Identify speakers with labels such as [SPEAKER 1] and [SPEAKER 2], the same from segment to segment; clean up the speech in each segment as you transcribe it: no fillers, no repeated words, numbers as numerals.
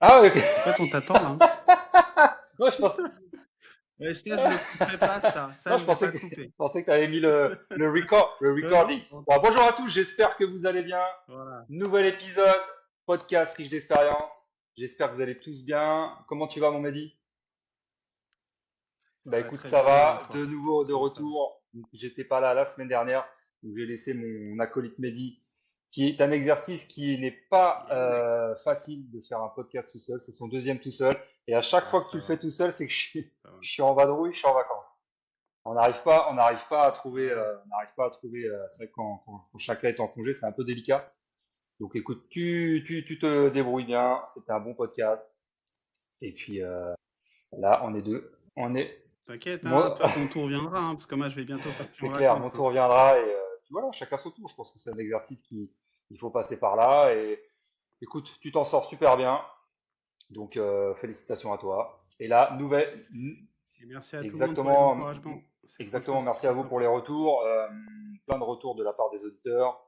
[SPEAKER 1] Ah, ok.
[SPEAKER 2] En fait, on t'attend là, hein.
[SPEAKER 1] Non, je pensais,
[SPEAKER 2] Ouais, ça, je le couperai pas, ça.
[SPEAKER 1] non,
[SPEAKER 2] Ça, je vais pas
[SPEAKER 1] je
[SPEAKER 2] couper.
[SPEAKER 1] pensais que tu avais mis le
[SPEAKER 2] Non,
[SPEAKER 1] recording.
[SPEAKER 2] non. Bon,
[SPEAKER 1] Bon, bonjour à tous, j'espère que vous allez bien.
[SPEAKER 2] voilà.
[SPEAKER 1] Nouvel épisode, podcast riche d'expérience. J'espère que vous allez tous bien. Comment tu vas, mon Mehdi?
[SPEAKER 2] Ça
[SPEAKER 1] Bah
[SPEAKER 2] va
[SPEAKER 1] écoute,
[SPEAKER 2] très
[SPEAKER 1] ça
[SPEAKER 2] bien. Et
[SPEAKER 1] va, de
[SPEAKER 2] toi?
[SPEAKER 1] nouveau de
[SPEAKER 2] Comment ça va?
[SPEAKER 1] retour. J'étais pas là la semaine dernière, donc j'ai laissé mon acolyte Mehdi, qui est un exercice qui n'est pas
[SPEAKER 2] Yeah, mec.
[SPEAKER 1] facile de faire un podcast tout seul. C'est son deuxième tout seul. Et à chaque
[SPEAKER 2] Ah,
[SPEAKER 1] fois que tu
[SPEAKER 2] ça
[SPEAKER 1] le fais
[SPEAKER 2] va.
[SPEAKER 1] tout seul, c'est que
[SPEAKER 2] Ça va.
[SPEAKER 1] je suis en vadrouille, je suis en vacances. On n'arrive pas à trouver,
[SPEAKER 2] Ouais.
[SPEAKER 1] c'est vrai que quand chacun est en congé, c'est un peu délicat. Donc écoute, tu te débrouilles bien. C'était un bon podcast. Et puis là, on est deux. On est,
[SPEAKER 2] T'inquiète, hein.
[SPEAKER 1] moi,
[SPEAKER 2] Toi, ton tour viendra, hein, parce que moi, je vais bientôt partir
[SPEAKER 1] c'est
[SPEAKER 2] en
[SPEAKER 1] clair, mon
[SPEAKER 2] vacances, hein.
[SPEAKER 1] tour viendra et puis voilà, chacun son tour. Je pense que c'est un exercice qui, il faut passer par là. Et écoute, tu t'en sors super bien. Donc félicitations à toi. Et là,
[SPEAKER 2] Et merci à tout le monde pour les
[SPEAKER 1] exactement,
[SPEAKER 2] encouragements. C'est franchement,
[SPEAKER 1] exactement.
[SPEAKER 2] c'est
[SPEAKER 1] Merci à
[SPEAKER 2] trop
[SPEAKER 1] vous pour
[SPEAKER 2] sympa.
[SPEAKER 1] les retours. Plein de retours de la part des auditeurs.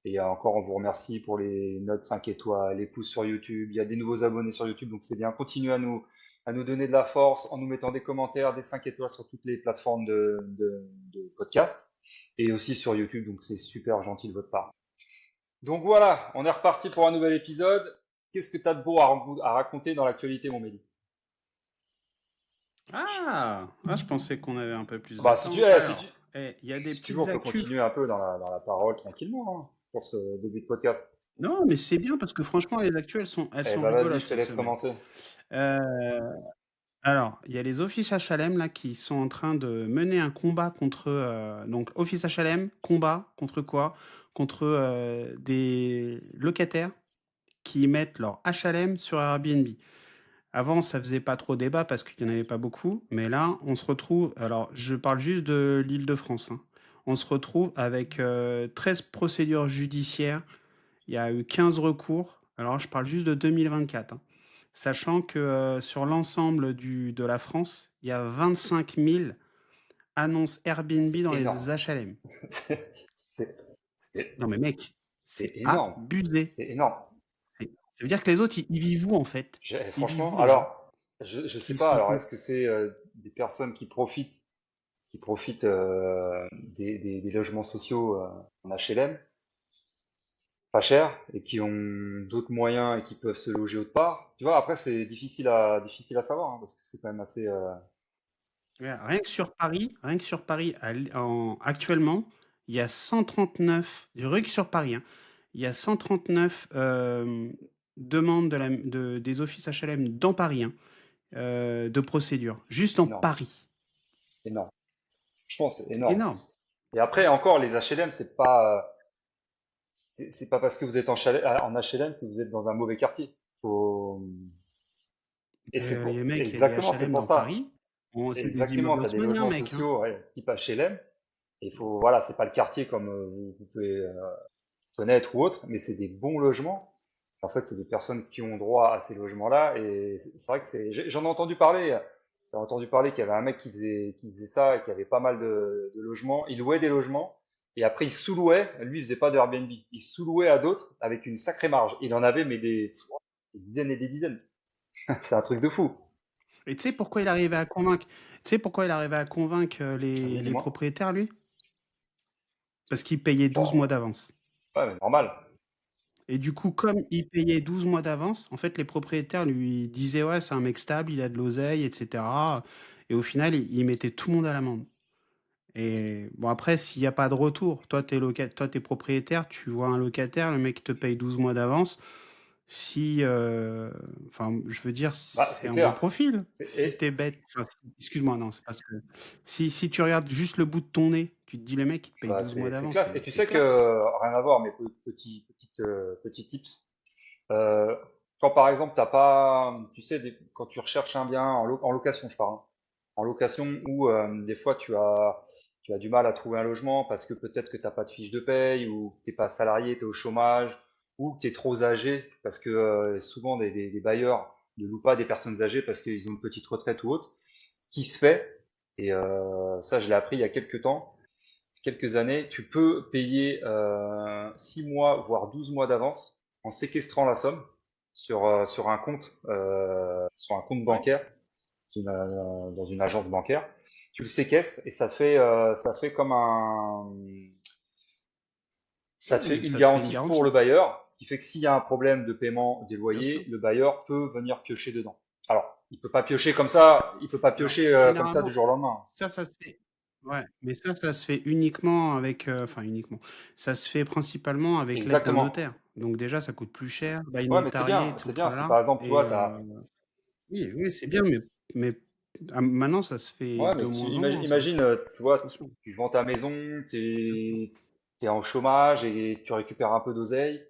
[SPEAKER 1] Et encore, on vous remercie pour les notes 5 étoiles, les pouces sur YouTube. Il y a des nouveaux abonnés sur YouTube, donc c'est bien. Continuez à nous donner de la force en nous mettant des commentaires, des 5 étoiles sur toutes les plateformes de podcast et aussi sur YouTube, donc c'est super gentil de votre part. Donc voilà, on est reparti pour un nouvel épisode. Qu'est-ce que tu as de beau à raconter dans l'actualité, mon Méli?
[SPEAKER 2] Ah, je pensais qu'on avait un peu plus de
[SPEAKER 1] Bah, si tu,
[SPEAKER 2] temps.
[SPEAKER 1] eh, si tu,
[SPEAKER 2] Alors, il y a des
[SPEAKER 1] si tu veux, on
[SPEAKER 2] petites
[SPEAKER 1] peut
[SPEAKER 2] actus.
[SPEAKER 1] continuer un peu dans la parole tranquillement hein, pour ce début de podcast.
[SPEAKER 2] Non, mais c'est bien parce que franchement, les actus, elles
[SPEAKER 1] Eh
[SPEAKER 2] sont
[SPEAKER 1] ben vas-y,
[SPEAKER 2] rigolotes
[SPEAKER 1] je te
[SPEAKER 2] cette
[SPEAKER 1] laisse
[SPEAKER 2] semaine.
[SPEAKER 1] commencer.
[SPEAKER 2] Euh, alors, il y a les Office HLM là qui sont en train de mener un combat contre donc Office HLM, combat contre quoi? Contre des locataires qui mettent leur HLM sur Airbnb. Avant, ça faisait pas trop débat parce qu'il y en avait pas beaucoup, mais là, on se retrouve. Alors, je parle juste de l'Île-de-France, hein. On se retrouve avec 13 procédures judiciaires. Il y a eu 15 recours. Alors, je parle juste de 2024, hein. Sachant que sur l'ensemble de la France, il y a 25 000 annonces Airbnb
[SPEAKER 1] C'est
[SPEAKER 2] dans
[SPEAKER 1] énorme.
[SPEAKER 2] les HLM.
[SPEAKER 1] C'est c'est-
[SPEAKER 2] Non, mais mec,
[SPEAKER 1] c'est
[SPEAKER 2] c'est
[SPEAKER 1] énorme.
[SPEAKER 2] abusé.
[SPEAKER 1] C'est énorme.
[SPEAKER 2] Ça veut dire que les autres, ils vivent où en fait? Ils vivent où
[SPEAKER 1] Franchement,
[SPEAKER 2] les gens
[SPEAKER 1] alors, je sais
[SPEAKER 2] qui
[SPEAKER 1] pas,
[SPEAKER 2] sont
[SPEAKER 1] alors
[SPEAKER 2] cons?
[SPEAKER 1] est-ce que c'est des personnes qui profitent des logements sociaux en HLM, pas cher, et qui ont d'autres moyens et qui peuvent se loger autre part? Tu vois, après, c'est difficile à savoir, hein, parce que c'est quand même assez.
[SPEAKER 2] Ouais, rien que sur Paris, actuellement, il y a 139, rien que sur Paris, hein, il y a 139 demandes des offices HLM dans Paris, hein, de procédure, juste
[SPEAKER 1] C'est
[SPEAKER 2] dans
[SPEAKER 1] énorme.
[SPEAKER 2] Paris.
[SPEAKER 1] C'est énorme. Je pense c'est
[SPEAKER 2] C'est
[SPEAKER 1] énorme.
[SPEAKER 2] énorme.
[SPEAKER 1] Et après, encore, les HLM, c'est pas parce que vous êtes en HLM que vous êtes dans un mauvais quartier. Faut, et c'est
[SPEAKER 2] Les mecs, les
[SPEAKER 1] exactement, c'est
[SPEAKER 2] HLM
[SPEAKER 1] pour
[SPEAKER 2] dans
[SPEAKER 1] ça.
[SPEAKER 2] Paris, c'est des
[SPEAKER 1] Exactement,
[SPEAKER 2] immeubles
[SPEAKER 1] tu as des
[SPEAKER 2] haussmanniens,
[SPEAKER 1] logements
[SPEAKER 2] mec, hein.
[SPEAKER 1] sociaux ouais, type HLM. Et il faut, voilà, c'est pas le quartier comme vous pouvez connaître ou autre, mais c'est des bons logements. En fait, c'est des personnes qui ont droit à ces logements-là. Et c'est vrai que j'en ai entendu parler. J'ai entendu parler qu'il y avait un mec qui faisait ça et qui avait pas mal de logements. Il louait des logements et après il sous-louait. Lui, il faisait pas de Airbnb. Il sous-louait à d'autres avec une sacrée marge. Il en avait mais des dizaines et des dizaines. C'est un truc de fou.
[SPEAKER 2] Et tu sais pourquoi il arrivait à convaincre, tu sais pourquoi il arrivait à convaincre
[SPEAKER 1] Vas-y,
[SPEAKER 2] les
[SPEAKER 1] dis-moi.
[SPEAKER 2] propriétaires, lui? Parce qu'il payait 12 mois
[SPEAKER 1] Bon,
[SPEAKER 2] d'avance.
[SPEAKER 1] ouais, mais normal.
[SPEAKER 2] Et du coup, comme il payait 12 mois d'avance, en fait, les propriétaires lui disaient: «Ouais, c'est un mec stable, il a de l'oseille, et cetera», et au final, il mettait tout le monde à l'amende. Et bon, après, s'il y a pas de retour, toi, tu propriétaire, tu vois un locataire, le mec te paye 12 mois d'avance. Si, enfin, je veux dire,
[SPEAKER 1] Bah,
[SPEAKER 2] c'est
[SPEAKER 1] c'est
[SPEAKER 2] un bon
[SPEAKER 1] clair.
[SPEAKER 2] profil. Si
[SPEAKER 1] Et
[SPEAKER 2] tu es bête, enfin, excuse-moi, non, c'est parce que si tu regardes juste le bout de ton nez, tu te dis: «Le mec, il te paye
[SPEAKER 1] bah,
[SPEAKER 2] 12 mois
[SPEAKER 1] c'est
[SPEAKER 2] d'avance»,
[SPEAKER 1] clair.
[SPEAKER 2] c'est
[SPEAKER 1] Et tu
[SPEAKER 2] c'est
[SPEAKER 1] sais que,
[SPEAKER 2] classe.
[SPEAKER 1] rien à voir, mais petits tips. Euh, quand par exemple, t'as pas, tu sais, quand tu recherches un bien en location, je parle, hein. En location où des fois tu as du mal à trouver un logement parce que peut-être que t'as pas de fiche de paye ou que t'es pas salarié, tu es au chômage ou que tu es trop âgé parce que souvent des bailleurs ne louent pas des personnes âgées parce qu'ils ont une petite retraite ou autre. Ce qui se fait, et ça je l'ai appris il y a quelques temps, quelques années, tu peux payer 6 mois voire 12 mois d'avance en séquestrant la somme sur un compte
[SPEAKER 2] Ouais.
[SPEAKER 1] bancaire, dans une agence bancaire. Tu le séquestres et ça fait comme ça
[SPEAKER 2] Ouais,
[SPEAKER 1] te fait
[SPEAKER 2] mais
[SPEAKER 1] une
[SPEAKER 2] ça te fait une
[SPEAKER 1] garantie pour le
[SPEAKER 2] garantie.
[SPEAKER 1] bailleur, ce qui fait que s'il y a un problème de paiement des
[SPEAKER 2] Bien sûr.
[SPEAKER 1] loyers, le bailleur peut venir piocher dedans. Alors, il peut pas piocher comme ça, il peut pas
[SPEAKER 2] Alors,
[SPEAKER 1] piocher comme ça du
[SPEAKER 2] généralement,
[SPEAKER 1] jour au lendemain.
[SPEAKER 2] ça se fait. Ouais, mais ça se fait uniquement avec, enfin uniquement. Ça se fait principalement avec l'aide d'un
[SPEAKER 1] Exactement.
[SPEAKER 2] notaire. Donc déjà, ça coûte plus cher, bail
[SPEAKER 1] Ouais, mais
[SPEAKER 2] notarié, tout
[SPEAKER 1] c'est
[SPEAKER 2] le
[SPEAKER 1] bien. Si
[SPEAKER 2] tralala.
[SPEAKER 1] par exemple,
[SPEAKER 2] Et
[SPEAKER 1] toi, t'as,
[SPEAKER 2] oui, oui, c'est bien, mais maintenant, ça se fait
[SPEAKER 1] ouais,
[SPEAKER 2] de
[SPEAKER 1] mais
[SPEAKER 2] moins en
[SPEAKER 1] imagine,
[SPEAKER 2] moins, ça.
[SPEAKER 1] tu vois,
[SPEAKER 2] Attention.
[SPEAKER 1] tu vends ta maison,
[SPEAKER 2] Bien sûr.
[SPEAKER 1] t'es en chômage et tu récupères un peu d'oseille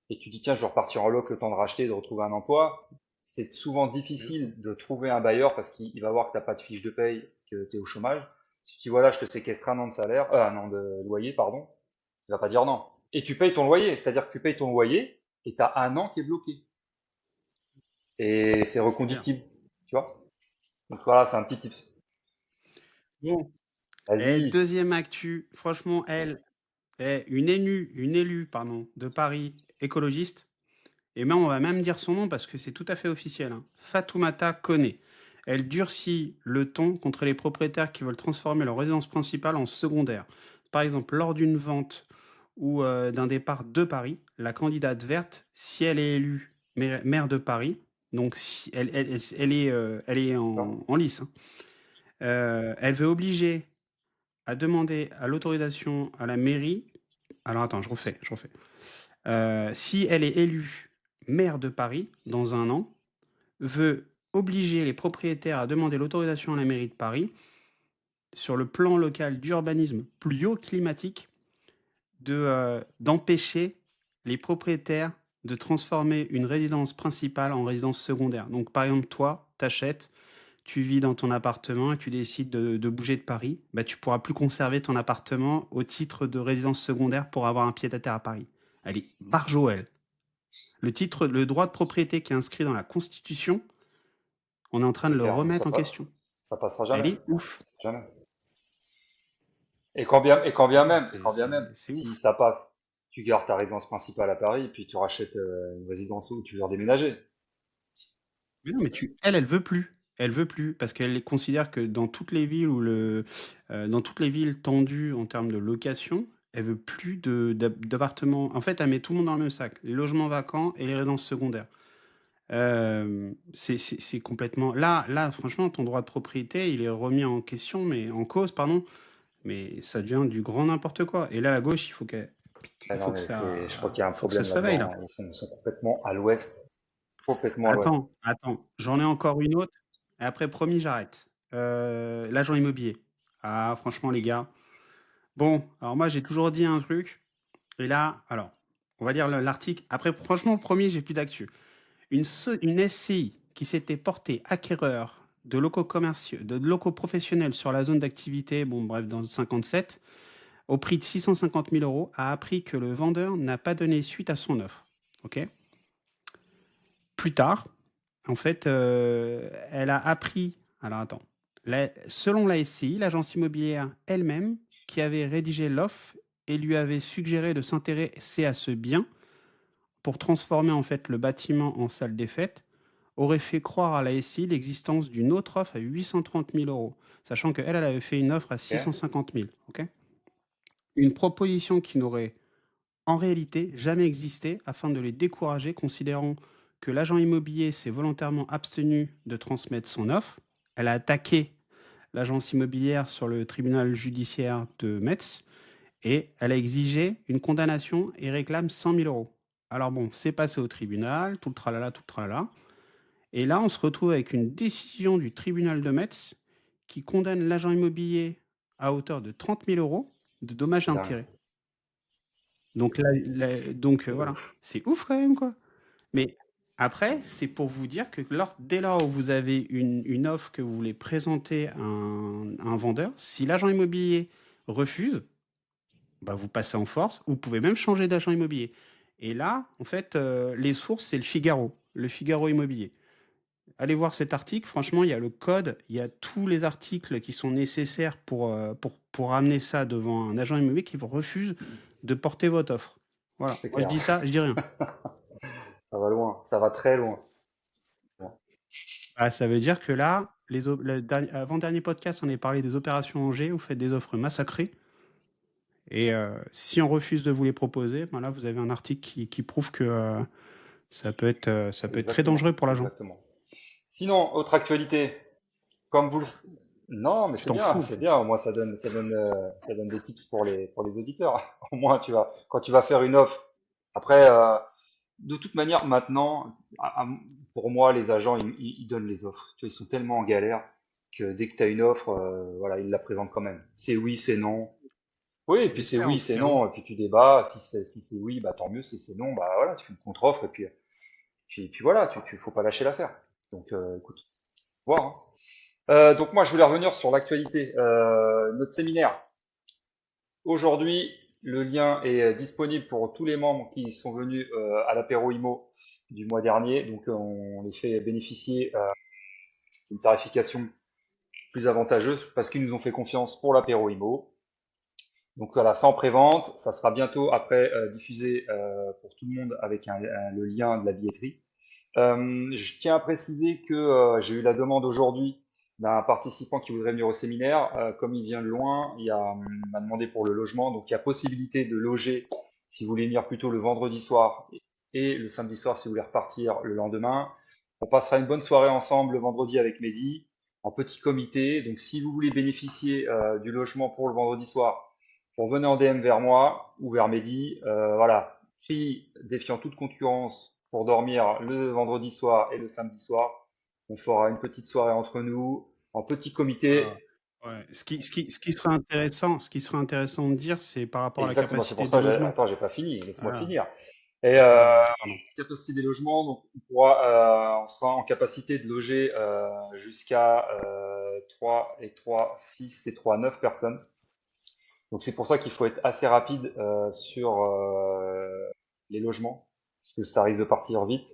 [SPEAKER 1] et tu dis, tiens, je vais repartir en loc le temps de racheter, de retrouver un emploi. C'est souvent
[SPEAKER 2] Bien sûr.
[SPEAKER 1] difficile de trouver un bailleur parce qu'il va voir que t'as pas de fiche de paye, que tu es au chômage. Si tu dis, voilà, je te séquestre un an de salaire, un an de loyer, pardon, il va pas dire non. Et tu payes ton loyer, c'est-à-dire que tu payes ton loyer et tu as un an qui est bloqué. Et c'est
[SPEAKER 2] C'est clair.
[SPEAKER 1] reconductible, tu vois. Donc voilà, c'est un petit tips.
[SPEAKER 2] Bon. Et
[SPEAKER 1] Vas-y.
[SPEAKER 2] deuxième actu, franchement, elle est une élue, pardon, de Paris, écologiste. Et même, on va même dire son nom parce que c'est tout à fait officiel, hein. Fatoumata Koné. Elle durcit le ton contre les propriétaires qui veulent transformer leur résidence principale en secondaire. Par exemple, lors d'une vente ou d'un départ de Paris, la candidate verte, si elle est élue maire de Paris, donc si elle est
[SPEAKER 1] D'accord.
[SPEAKER 2] en lice, hein, elle veut obliger à demander à l'autorisation à la mairie. Alors attends, je refais. Si elle est élue maire de Paris dans un an, veut obliger les propriétaires à demander l'autorisation à la mairie de Paris sur le plan local d'urbanisme climatique d'empêcher les propriétaires de transformer une résidence principale en résidence secondaire. Donc par exemple, toi, t'achètes, tu vis dans ton appartement et tu décides de bouger de Paris, bah, tu pourras plus conserver ton appartement au titre de résidence secondaire pour avoir un pied-à-terre à Paris. Elle est barjo, elle. Le droit de propriété qui est inscrit dans la Constitution, on est en train de
[SPEAKER 1] C'est
[SPEAKER 2] le
[SPEAKER 1] clair,
[SPEAKER 2] remettre en question.
[SPEAKER 1] ça passera
[SPEAKER 2] Elle
[SPEAKER 1] jamais.
[SPEAKER 2] est ouf.
[SPEAKER 1] Jamais. Et
[SPEAKER 2] C'est
[SPEAKER 1] quand bien même,
[SPEAKER 2] c'est
[SPEAKER 1] si
[SPEAKER 2] ouf.
[SPEAKER 1] ça passe, tu gardes ta résidence principale à Paris et puis tu rachètes une résidence où tu veux déménager.
[SPEAKER 2] Mais non, mais elle veut plus. Elle veut plus parce qu'elle considère que dans toutes les villes dans toutes les villes tendues en termes de location, elle veut plus d'appartements. En fait, elle met tout le monde dans le même sac. Les logements vacants et les résidences secondaires. C'est complètement là, franchement, ton droit de propriété, il est remis en question, mais en cause, pardon, mais ça devient du grand n'importe quoi. Et là, la gauche,
[SPEAKER 1] Ah non, mais je crois qu'il y a un
[SPEAKER 2] il faut que ça
[SPEAKER 1] problème
[SPEAKER 2] se réveille là.
[SPEAKER 1] là-dedans. Ils sont complètement à l'ouest. Complètement à l'ouest.
[SPEAKER 2] Attends, j'en ai encore une autre et après promis j'arrête. L'agent immobilier. Ah franchement les gars, bon, alors moi j'ai toujours dit un truc et là, alors, on va lire l'article. Après franchement promis, j'ai plus d'actu. Une SCI qui s'était portée acquéreur de locaux commerciaux, de locaux professionnels sur la zone d'activité, bon bref, dans le 57, au prix de 650 000 euros, a appris que le vendeur n'a pas donné suite à son offre. Ok. Plus tard, en fait, elle a appris. Alors attends. Selon la SCI, l'agence immobilière elle-même, qui avait rédigé l'offre et lui avait suggéré de s'intéresser à ce bien pour transformer en fait le bâtiment en salle des fêtes, aurait fait croire à la SCI l'existence d'une autre offre à 830 000 euros, sachant qu'elle, elle avait fait une offre à
[SPEAKER 1] Ok.
[SPEAKER 2] 650 000. Ok. Une proposition qui n'aurait en réalité jamais existé afin de les décourager, considérant que l'agent immobilier s'est volontairement abstenu de transmettre son offre. Elle a attaqué l'agence immobilière sur le tribunal judiciaire de Metz et elle a exigé une condamnation et réclame 100 000 euros. Alors bon, c'est passé au tribunal, tout le tralala, tout le tralala. Et là, on se retrouve avec une décision du tribunal de Metz qui condamne l'agent immobilier à hauteur de 30 000 euros de dommages et
[SPEAKER 1] C'est dingue.
[SPEAKER 2] intérêts. Donc là,
[SPEAKER 1] C'est
[SPEAKER 2] voilà,
[SPEAKER 1] ouf.
[SPEAKER 2] c'est ouf quand même quoi. Mais après, c'est pour vous dire que dès lors où vous avez une offre que vous voulez présenter à un vendeur, si l'agent immobilier refuse, bah, vous passez en force, ou vous pouvez même changer d'agent immobilier. Et là, en fait, les sources, c'est le Figaro immobilier. Allez voir cet article, franchement, il y a le code, il y a tous les articles qui sont nécessaires pour amener ça devant un agent immobilier qui vous refuse de porter votre offre. Voilà,
[SPEAKER 1] C'est
[SPEAKER 2] moi je
[SPEAKER 1] clair.
[SPEAKER 2] dis ça, je dis rien.
[SPEAKER 1] Ça va loin, ça va très loin.
[SPEAKER 2] Ah, ça veut dire que là, avant-dernier podcast, on est parlé des opérations Angers, vous faites des offres massacrées. Et si on refuse de vous les proposer, ben là, vous avez un article qui prouve que ça peut être très
[SPEAKER 1] Exactement,
[SPEAKER 2] dangereux pour l'agent.
[SPEAKER 1] exactement. Sinon, autre actualité, comme vous le... Non, mais
[SPEAKER 2] Tu t'en fous, en
[SPEAKER 1] c'est
[SPEAKER 2] fait.
[SPEAKER 1] bien, au moins ça donne des tips pour les auditeurs. Au moins, quand tu vas faire une offre, après, de toute manière, maintenant, pour moi, les agents, ils donnent les offres. Tu vois, ils sont tellement en galère que dès que tu as une offre, voilà, ils la présentent quand même. C'est oui, c'est non. Oui, et puis c'est
[SPEAKER 2] J'espère, en
[SPEAKER 1] oui,
[SPEAKER 2] tout
[SPEAKER 1] c'est
[SPEAKER 2] cas, hein.
[SPEAKER 1] non, et puis tu débats. Si c'est oui, bah tant mieux. Si c'est non, bah voilà, tu fais une contre-offre, et puis voilà, faut pas lâcher l'affaire. Donc, écoute, voir. Hein. Donc moi, je voulais revenir sur l'actualité. Notre séminaire. Aujourd'hui, le lien est disponible pour tous les membres qui sont venus à l'apéro IMO du mois dernier. Donc, on les fait bénéficier d'une tarification plus avantageuse parce qu'ils nous ont fait confiance pour l'apéro IMO. Donc voilà, sans prévente, ça sera bientôt après diffusé pour tout le monde avec le lien de la billetterie. Je tiens à préciser que j'ai eu la demande aujourd'hui d'un participant qui voudrait venir au séminaire. Comme il vient de loin, il m'a demandé pour le logement. Donc il y a possibilité de loger si vous voulez venir plutôt le vendredi soir et le samedi soir si vous voulez repartir le lendemain. On passera une bonne soirée ensemble le vendredi avec Mehdi en petit comité. Donc si vous voulez bénéficier du logement pour le vendredi soir, venez en DM vers moi ou vers Mehdi. Voilà, prix défiant toute concurrence pour dormir le vendredi soir et le samedi soir. On fera une petite soirée entre nous, en petit
[SPEAKER 2] Voilà.
[SPEAKER 1] comité.
[SPEAKER 2] Ouais. Ce qui serait intéressant de dire, c'est par rapport à la
[SPEAKER 1] Exactement, c'est pour
[SPEAKER 2] capacité des
[SPEAKER 1] ça,
[SPEAKER 2] logements.
[SPEAKER 1] attends, j'ai pas fini, laisse-moi
[SPEAKER 2] Voilà.
[SPEAKER 1] finir. Et
[SPEAKER 2] Pardon.
[SPEAKER 1] capacité des logements, donc on sera en capacité de loger jusqu'à 3 et 3, 6 et 3, 9 personnes. Donc c'est pour ça qu'il faut être assez rapide sur les logements, parce que ça risque de partir vite.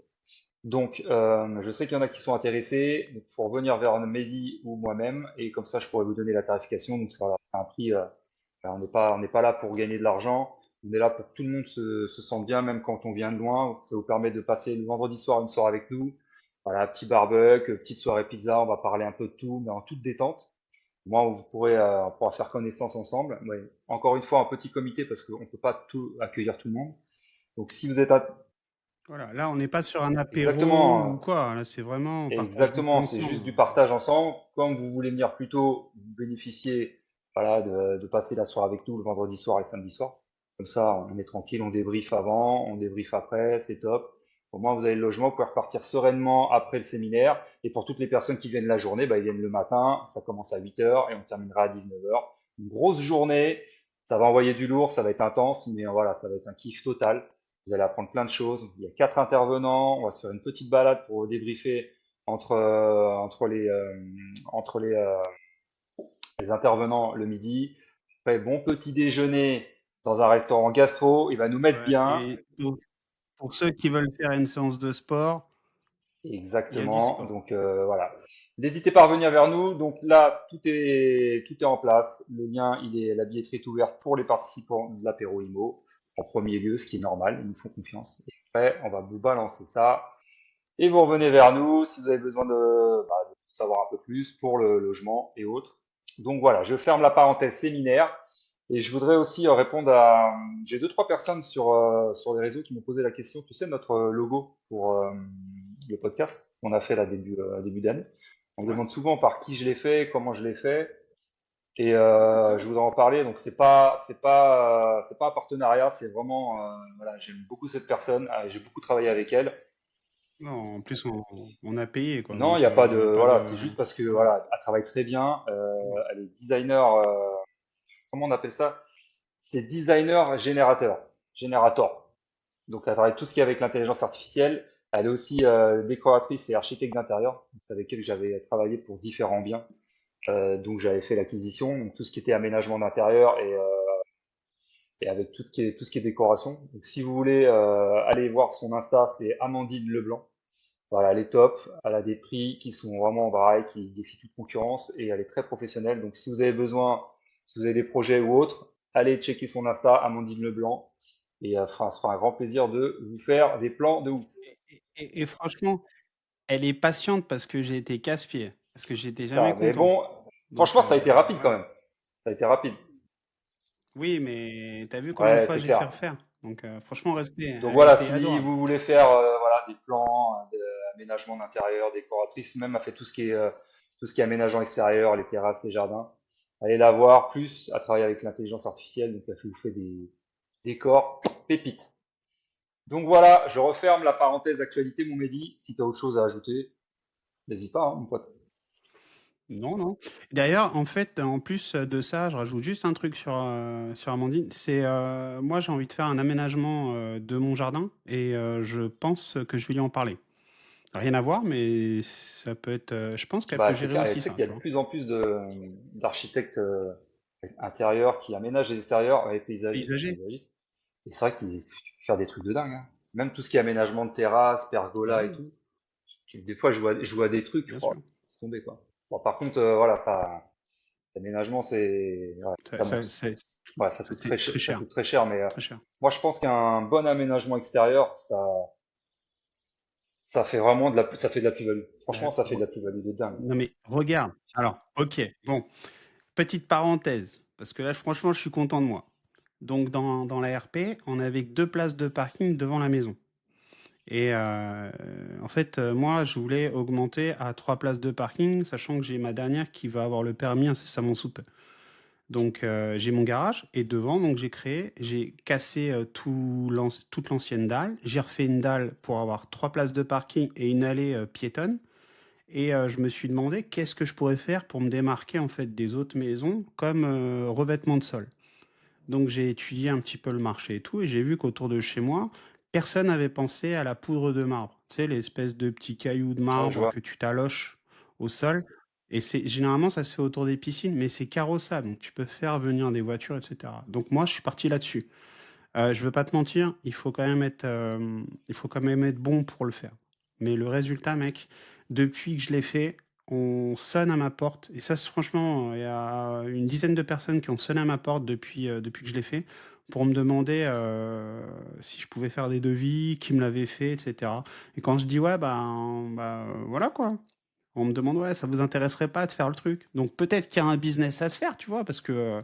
[SPEAKER 1] Donc je sais qu'il y en a qui sont intéressés, donc il faut revenir vers Mehdi ou moi-même, et comme ça je pourrais vous donner la tarification. Donc voilà, c'est un prix, on n'est pas là pour gagner de l'argent, on est là pour que tout le monde se sente bien, même quand on vient de loin. Ça vous permet de passer le vendredi soir une soirée avec nous. Voilà, petit barbecue, petite soirée pizza, on va parler un peu de tout, mais en toute détente. Moi, on pourra faire connaissance ensemble. Ouais. Encore une fois, un petit comité parce qu'on ne peut pas tout accueillir tout le monde. Donc, si vous êtes
[SPEAKER 2] Voilà. Là, on n'est pas sur un apéro
[SPEAKER 1] exactement,
[SPEAKER 2] ou quoi. Là, c'est vraiment, on partage du temps
[SPEAKER 1] exactement, c'est juste
[SPEAKER 2] ensemble.
[SPEAKER 1] du partage ensemble. Comme vous voulez venir plus tôt, vous bénéficiez, voilà, de passer la soirée avec nous le vendredi soir et le samedi soir. Comme ça, on est tranquille, on débriefe avant, on débriefe après, c'est top. Au moins, vous avez le logement, vous pouvez repartir sereinement après le séminaire. Et pour toutes les personnes qui viennent la journée, bah, ils viennent le matin, ça commence à 8 heures et on terminera à 19 heures. Une grosse journée, ça va envoyer du lourd, ça va être intense, mais voilà, ça va être un kiff total. Vous allez apprendre plein de choses. Il y a 4 intervenants, on va se faire une petite balade pour débriefer entre, entre les intervenants le midi. Après, bon petit déjeuner dans un restaurant gastro, il va nous mettre
[SPEAKER 2] Ouais.
[SPEAKER 1] bien.
[SPEAKER 2] Et donc, pour ceux qui veulent faire une séance de sport, il y a du
[SPEAKER 1] Exactement.
[SPEAKER 2] sport.
[SPEAKER 1] Donc voilà. N'hésitez pas à revenir vers nous. Donc là, tout est en place. La billetterie est ouverte pour les participants de l'apéro IMO en premier lieu, ce qui est normal. Ils nous font confiance. Et après, on va vous balancer ça. Et vous revenez vers nous si vous avez besoin de savoir un peu plus pour le logement et autres. Donc voilà, je ferme la parenthèse séminaire et je voudrais aussi répondre à... J'ai deux, trois personnes sur les réseaux qui m'ont posé la question. Tu sais, notre logo pour le podcast qu'on a fait là début d'année. On me
[SPEAKER 2] Ouais.
[SPEAKER 1] demande souvent par qui je l'ai fait, comment je l'ai fait. Et je voudrais en parler. Donc c'est pas un partenariat, c'est vraiment voilà, j'aime beaucoup cette personne, j'ai beaucoup travaillé avec elle.
[SPEAKER 2] Non, en plus, on a payé, quoi.
[SPEAKER 1] Non, il
[SPEAKER 2] Donc,
[SPEAKER 1] n'y a pas
[SPEAKER 2] il n'y a
[SPEAKER 1] de
[SPEAKER 2] pas
[SPEAKER 1] voilà,
[SPEAKER 2] de.
[SPEAKER 1] c'est juste parce que
[SPEAKER 2] Voilà.
[SPEAKER 1] voilà, elle travaille très bien. Elle est designer. Comment on appelle ça? C'est designer générateur. Donc elle travaille tout ce qui est avec l'intelligence artificielle. Elle est aussi décoratrice et architecte d'intérieur. Donc, c'est avec elle que j'avais travaillé pour différents biens. Donc j'avais fait l'acquisition, donc tout ce qui était aménagement d'intérieur et avec tout ce qui est décoration. Donc si vous voulez aller voir son Insta, c'est Amandine Leblanc. Voilà, elle est top, elle a des prix qui sont vraiment pareils, qui défient toute concurrence et elle est très professionnelle. Donc si vous avez besoin, si vous avez des projets ou autres, allez checker son Insta, Amandine Leblanc. et ça fera un grand plaisir de vous faire des plans de ouf.
[SPEAKER 2] Et franchement, elle est patiente parce que j'ai été casse-pied, parce que j'étais
[SPEAKER 1] C'est
[SPEAKER 2] jamais
[SPEAKER 1] ça. Mais
[SPEAKER 2] content.
[SPEAKER 1] bon,
[SPEAKER 2] Donc
[SPEAKER 1] franchement, ça a été rapide quand
[SPEAKER 2] voilà.
[SPEAKER 1] même. Ça a été rapide.
[SPEAKER 2] Oui, mais t'as vu combien de
[SPEAKER 1] Ouais,
[SPEAKER 2] fois
[SPEAKER 1] c'est
[SPEAKER 2] j'ai fait
[SPEAKER 1] clair.
[SPEAKER 2] refaire. Donc franchement, respect,
[SPEAKER 1] Donc
[SPEAKER 2] elle
[SPEAKER 1] voilà,
[SPEAKER 2] était
[SPEAKER 1] si
[SPEAKER 2] adorable.
[SPEAKER 1] vous voulez faire voilà, des plans, d'aménagement d'intérieur, décoratrice, même a fait tout ce qui est aménagement extérieur, les terrasses, les jardins, allez la voir, plus à travailler avec l'intelligence artificielle, donc elle vous fait des décors pépites. Donc voilà, je referme la parenthèse actualité, mon Mehdi. Si tu as autre chose à ajouter, n'hésite pas, hein, mon pote.
[SPEAKER 2] Non, non. D'ailleurs, en fait, en plus de ça, je rajoute juste un truc sur Amandine. C'est moi, j'ai envie de faire un aménagement de mon jardin et je pense que je vais lui en parler. Rien à voir, mais ça peut être. Je pense qu'elle peut
[SPEAKER 1] Bah, c'est
[SPEAKER 2] gérer
[SPEAKER 1] clair, et
[SPEAKER 2] aussi
[SPEAKER 1] tu sais
[SPEAKER 2] ça,
[SPEAKER 1] qu'il y a
[SPEAKER 2] tu
[SPEAKER 1] de
[SPEAKER 2] vois.
[SPEAKER 1] plus en plus d'architectes intérieurs qui aménagent les extérieurs, et
[SPEAKER 2] Paysager,
[SPEAKER 1] paysagistes. Et c'est vrai qu'ils tu peux faire des trucs de dingue, hein. Même tout ce qui est aménagement de terrasse,
[SPEAKER 2] bah
[SPEAKER 1] pergola et
[SPEAKER 2] oui,
[SPEAKER 1] tout. Des fois, je vois des trucs,
[SPEAKER 2] bien
[SPEAKER 1] oh,
[SPEAKER 2] sûr.
[SPEAKER 1] c'est tombé quoi. Bon, par contre, voilà, l'aménagement, ouais,
[SPEAKER 2] Ça,
[SPEAKER 1] ça monte. Ouais,
[SPEAKER 2] c'est très
[SPEAKER 1] ça
[SPEAKER 2] cher,
[SPEAKER 1] coûte très cher, mais
[SPEAKER 2] très cher.
[SPEAKER 1] moi, je pense qu'un bon aménagement extérieur, ça fait vraiment ça fait de la plus-value. Franchement,
[SPEAKER 2] Bah,
[SPEAKER 1] ça fait de la plus-value de dingue.
[SPEAKER 2] non mais regarde. Alors, ok, bon, petite parenthèse, parce que là, franchement, je suis content de moi. Donc, dans la RP, on avait que 2 places de parking devant la maison. Et en fait, moi, je voulais augmenter à 3 places de parking, sachant que j'ai ma dernière qui va avoir le permis incessamment sous peu. Donc, j'ai mon garage et devant, donc j'ai cassé toute l'ancienne dalle. J'ai refait une dalle pour avoir 3 places de parking et une allée piétonne. Et je me suis demandé qu'est-ce que je pourrais faire pour me démarquer en fait des autres maisons comme revêtement de sol. Donc j'ai étudié un petit peu le marché et tout, et j'ai vu qu'autour de chez moi, personne n'avait pensé à la poudre de marbre. Tu sais, l'espèce de petits cailloux de
[SPEAKER 1] Ouais, je
[SPEAKER 2] marbre
[SPEAKER 1] vois.
[SPEAKER 2] que tu taloches au sol. Et c'est généralement ça se fait autour des piscines, mais c'est carrossable, donc tu peux faire venir des voitures, etc. Donc moi, je suis parti là-dessus. Je veux pas te mentir, il faut quand même être bon pour le faire. Mais le résultat, mec, depuis que je l'ai fait, on sonne à ma porte. Et ça, franchement, il y a une dizaine de personnes qui ont sonné à ma porte depuis que je l'ai fait pour me demander si je pouvais faire des devis, qui me l'avait fait, etc. Et quand je dis ouais, voilà quoi. On me demande ouais, ça vous intéresserait pas de faire le truc. Donc peut-être qu'il y a un business à se faire, tu vois, parce que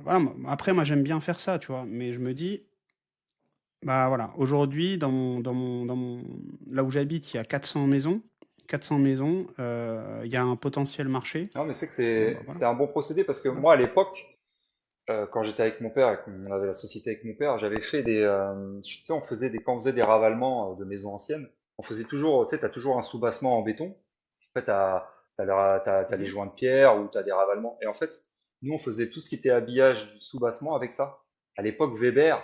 [SPEAKER 2] voilà, après, moi, j'aime bien faire ça, tu vois. Mais je me dis, bah voilà, aujourd'hui, là où j'habite, il y a 400 maisons. 400 maisons, il y a un potentiel marché.
[SPEAKER 1] Non, mais c'est que
[SPEAKER 2] Bon, bah voilà,
[SPEAKER 1] c'est un bon procédé parce que
[SPEAKER 2] tu vois.
[SPEAKER 1] moi, à l'époque, quand j'étais avec mon père et qu'on avait la société avec mon père, j'avais fait tu sais, quand on faisait des ravalements de maisons anciennes, on faisait toujours, tu sais, t'as toujours un soubassement en béton. En fait, t'as les
[SPEAKER 2] Mhm.
[SPEAKER 1] joints de pierre ou t'as des ravalements. Et en fait, nous, on faisait tout ce qui était habillage du soubassement avec ça. À l'époque, Weber,